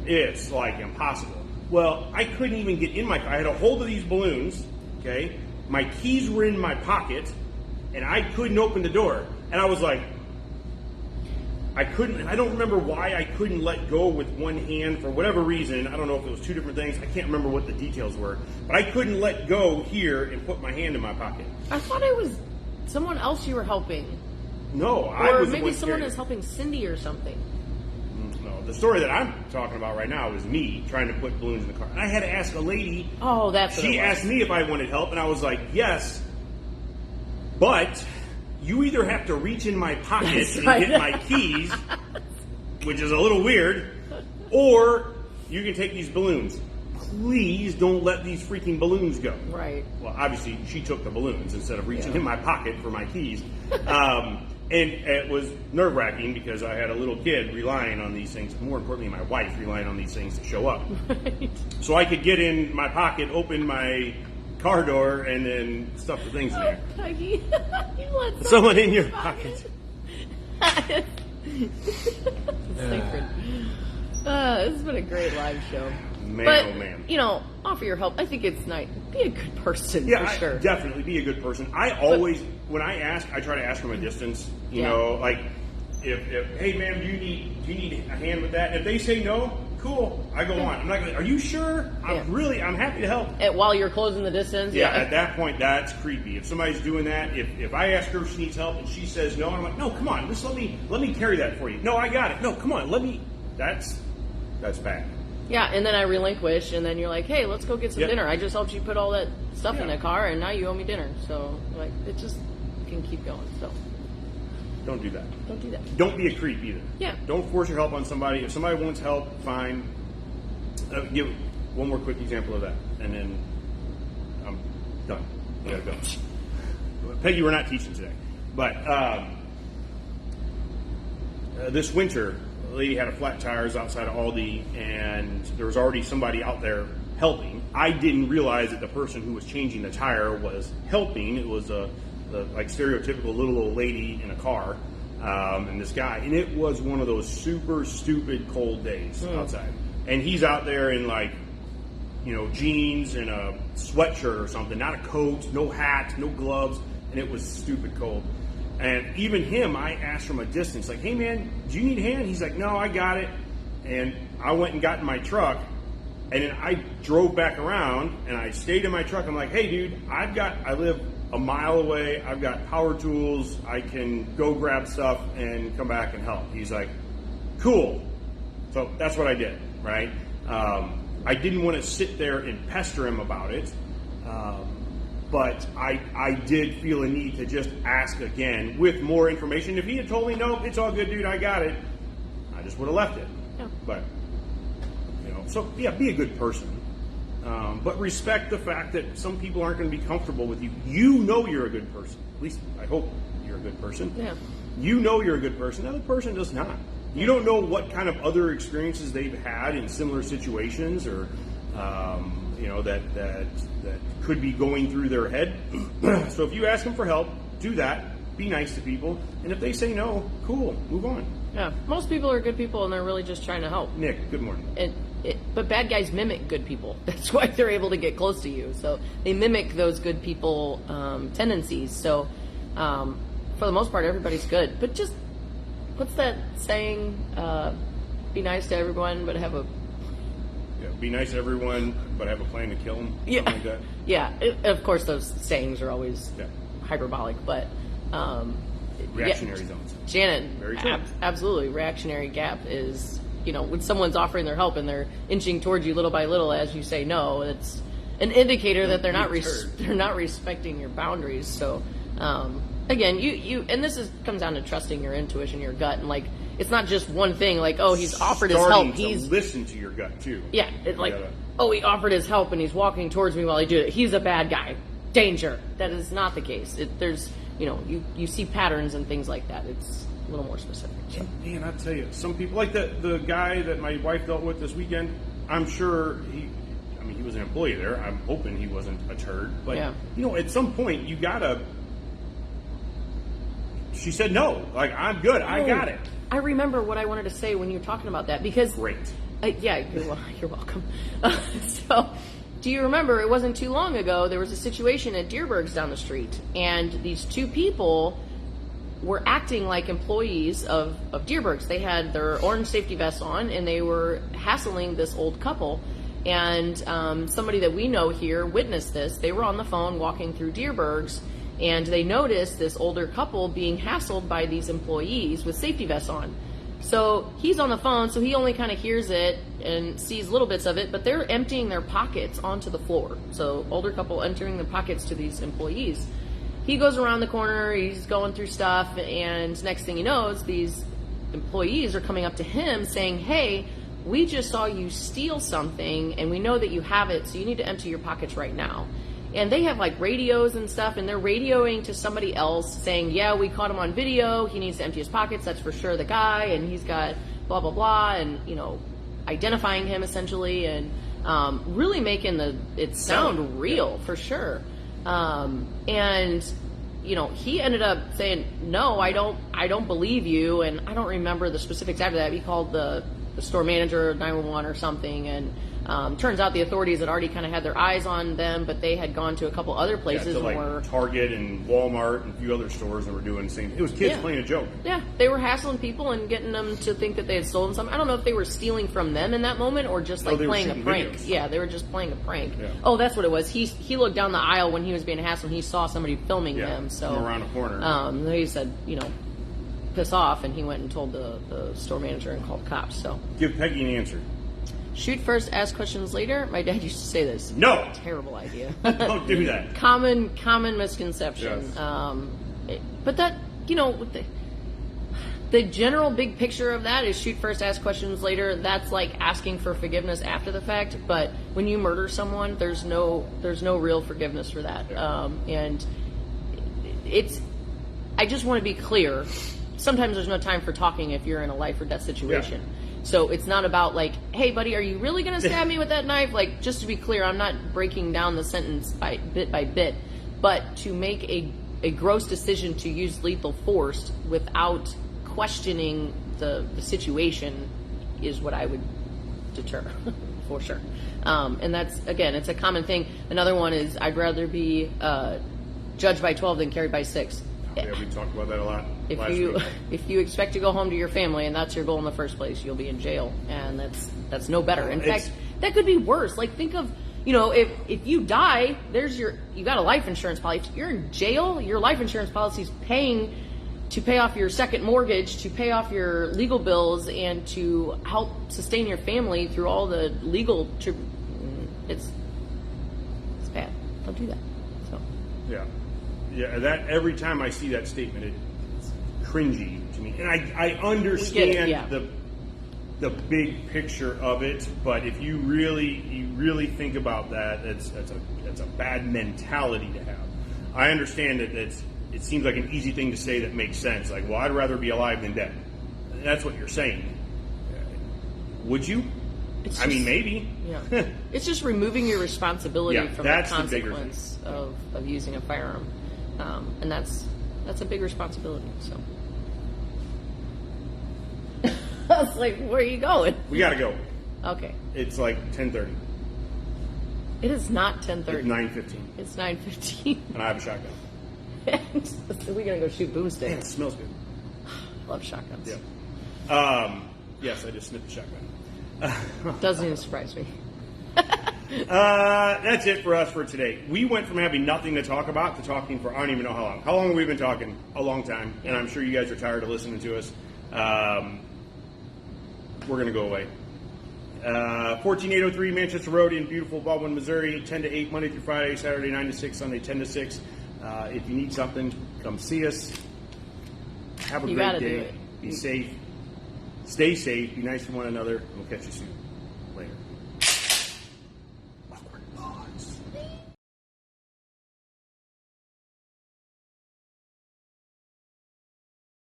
It's like impossible. Well, I couldn't even get in my car. I had a hold of these balloons, okay? My keys were in my pocket, and I couldn't open the door. And I was like, I don't remember why I couldn't let go with one hand for whatever reason. I don't know if it was two different things. I can't remember what the details were. But I couldn't let go here and put my hand in my pocket. I thought it was someone else you were helping. No, I was Or maybe someone is is helping Cindy or something. No, the story that I'm talking about right now is me trying to put balloons in the car. And I had to ask a lady. Oh, that's what She it was. asked me if I wanted help, and I was like, yes, but you either have to reach in my pocket That's and right. get my keys, which is a little weird, or you can take these balloons. Please don't let these freaking balloons go. Right. Well, obviously, she took the balloons instead of reaching in my pocket for my keys. And it was nerve-wracking because I had a little kid relying on these things, more importantly, my wife relying on these things to show up. Right. So I could get in my pocket, open my car door, and then stuff the things in there. Peggy, you let Someone in your pocket. Sacred. This has been a great live show. Man, But, oh man. Offer your help. I think it's nice. Be a good person, Yeah, for sure. definitely be a good person. I always, when I ask, I try to ask from a distance. You Yeah. know, like if hey ma'am, do you need a hand with that? And if they say no, cool, I go on. I'm not gonna. Are you sure? I'm happy to help. While you're closing the distance? Yeah, at that point, that's creepy. If somebody's doing that, if I ask her if she needs help and she says no, and I'm like, no, come on, just let me carry that for you. No, I got it. No, come on, that's bad. Yeah, and then I relinquish, and then you're like, hey, let's go get some Yep. dinner. I just helped you put all that stuff in Yeah. the car, and now you owe me dinner. So, like, it just can keep going. So, Don't do that. don't do that. Don't be a creep either. Yeah. Don't force your help on somebody. If somebody wants help, fine. Give one more quick example of that, and then I'm done. We gotta go. Peggy, we're not teaching today, but this winter, a lady had a flat tires outside of Aldi, and there was already somebody out there helping. I didn't realize that the person who was changing the tire was helping. It was the like stereotypical little old lady in a car, and this guy. And it was one of those super stupid cold days outside. And he's out there in jeans and a sweatshirt or something, not a coat, no hat, no gloves, and it was stupid cold. And even him, I asked from a distance, like, hey man, do you need a hand? He's like, no, I got it. And I went and got in my truck, And then I drove back around and I stayed in my truck. I'm like, hey, dude, I live a mile away. I've got power tools. I can go grab stuff and come back and help. He's like, cool. So that's what I did, right? I didn't want to sit there and pester him about it. But I did feel a need to just ask again with more information. If he had told me, no, it's all good, dude, I got it, I just would have left it. Yeah. But, so yeah, be a good person. But respect the fact that some people aren't going to be comfortable with you. You know you're a good person. At least I hope you're a good person. Yeah. You know you're a good person. The other person does not. You don't know what kind of other experiences they've had in similar situations or, that could be going through their head. So if you ask them for help, do that. Be nice to people. And if they say no, cool, move on. Yeah. Most people are good people and they're really just trying to help. Nick, good morning. But bad guys mimic good people. That's why they're able to get close to you. So they mimic those good people tendencies. So for the most part, everybody's good. But just, what's that saying? Be nice to everyone, but have a... Yeah, be nice to everyone, but have a plan to kill them. Yeah. Something like that. Yeah. Of course, those sayings are always hyperbolic, but... reactionary zones. Janet, Very true. Absolutely. Reactionary gap is... when someone's offering their help and they're inching towards you little by little as you say no, it's an indicator that they're not respecting your boundaries. So, again, you and this comes down to trusting your intuition, your gut, and like it's not just one thing. Like, oh, he's offered his help. He's listen to your gut too. Yeah, he offered his help and he's walking towards me while he did it. He's a bad guy. Danger. That is not the case. There's you see patterns and things like that. It's a little more specific. So. Man, I'll tell you, some people, like the guy that my wife dealt with this weekend, I'm sure he was an employee there. I'm hoping he wasn't a turd. But, at some point, you gotta... She said no. Like, I'm good. I got it. I remember what I wanted to say when you were talking about that, because... Great. You're welcome. So... Do you remember, it wasn't too long ago, there was a situation at Deerberg's down the street, and these two people were acting like employees of Deerberg's. They had their orange safety vests on, and they were hassling this old couple. And somebody that we know here witnessed this. They were on the phone walking through Deerberg's, and they noticed this older couple being hassled by these employees with safety vests on. So he's on the phone, so he only kind of hears it and sees little bits of it, but they're emptying their pockets onto the floor. So older couple entering the pockets to these employees. He goes around the corner, he's going through stuff, and next thing he knows, these employees are coming up to him saying, hey, we just saw you steal something, and we know that you have it, so you need to empty your pockets right now. And they have like radios and stuff, and they're radioing to somebody else saying, yeah, we caught him on video, he needs to empty his pockets, that's for sure the guy, and he's got blah, blah, blah, and, identifying him essentially, and really making it sound real for sure. And, he ended up saying, no, I don't believe you, and I don't remember the specifics after that. He called the store manager, 911 or something, and turns out the authorities had already kind of had their eyes on them, but they had gone to a couple other places. To Target and Walmart and a few other stores that were doing the same. It was kids playing a joke. Yeah, they were hassling people and getting them to think that they had stolen something. I don't know if they were stealing from them in that moment or just playing a prank. Videos. Yeah, they were just playing a prank. Yeah. Oh, that's what it was. He looked down the aisle when he was being hassled and he saw somebody filming him. So from around the corner. He said, piss off, and he went and told the store manager and called cops. So give Peggy an answer. Shoot first, ask questions later. My dad used to say this. No, terrible idea. Don't do that. Common misconception. Yes. But that the general big picture of that is shoot first, ask questions later. That's like asking for forgiveness after the fact. But when you murder someone, there's no real forgiveness for that. And I just want to be clear. Sometimes there's no time for talking if you're in a life or death situation. Yeah. So it's not about like, hey, buddy, are you really going to stab me with that knife? Like, just to be clear, I'm not breaking down the sentence by bit. But to make a gross decision to use lethal force without questioning the situation is what I would deter, for sure. And that's, again, it's a common thing. Another one is I'd rather be judged by 12 than carried by 6. Yeah, we talked about that a lot. If you expect to go home to your family and that's your goal in the first place, you'll be in jail, and that's no better. In fact, that could be worse. Like, think of, if you die, you got a life insurance policy. If you're in jail, your life insurance policy is paying to pay off your second mortgage, to pay off your legal bills, and to help sustain your family through all the legal. It's bad. Don't do that. So. Yeah. That every time I see that statement, it's cringy to me, and I understand the big picture of it, but if you really think about that, that's a bad mentality to have. I understand that it seems like an easy thing to say that makes sense. Like, well, I'd rather be alive than dead. That's what you're saying. Would you? I mean, maybe. Yeah. It's just removing your responsibility from the consequence the of using a firearm, and that's a big responsibility. So. I was like, where are you going? We gotta go. Okay. It's like 10:30. It is not 10:30. It's 9:15. It's 9:15. And I have a shotgun. So we're gonna go shoot boomsticks. Man, it smells good. Love shotguns. Yeah. Yes, I just sniffed the shotgun. Doesn't even surprise me. That's it for us for today. We went from having nothing to talk about to talking for I don't even know how long. How long have we been talking? A long time. And I'm sure you guys are tired of listening to us. We're going to go away. 14803 Manchester Road in beautiful Baldwin, Missouri, 10 to 8, Monday through Friday, Saturday 9 to 6, Sunday 10 to 6. If you need something, come see us. Have a great day. Be safe. Stay safe. Be nice to one another. We'll catch you soon. Later.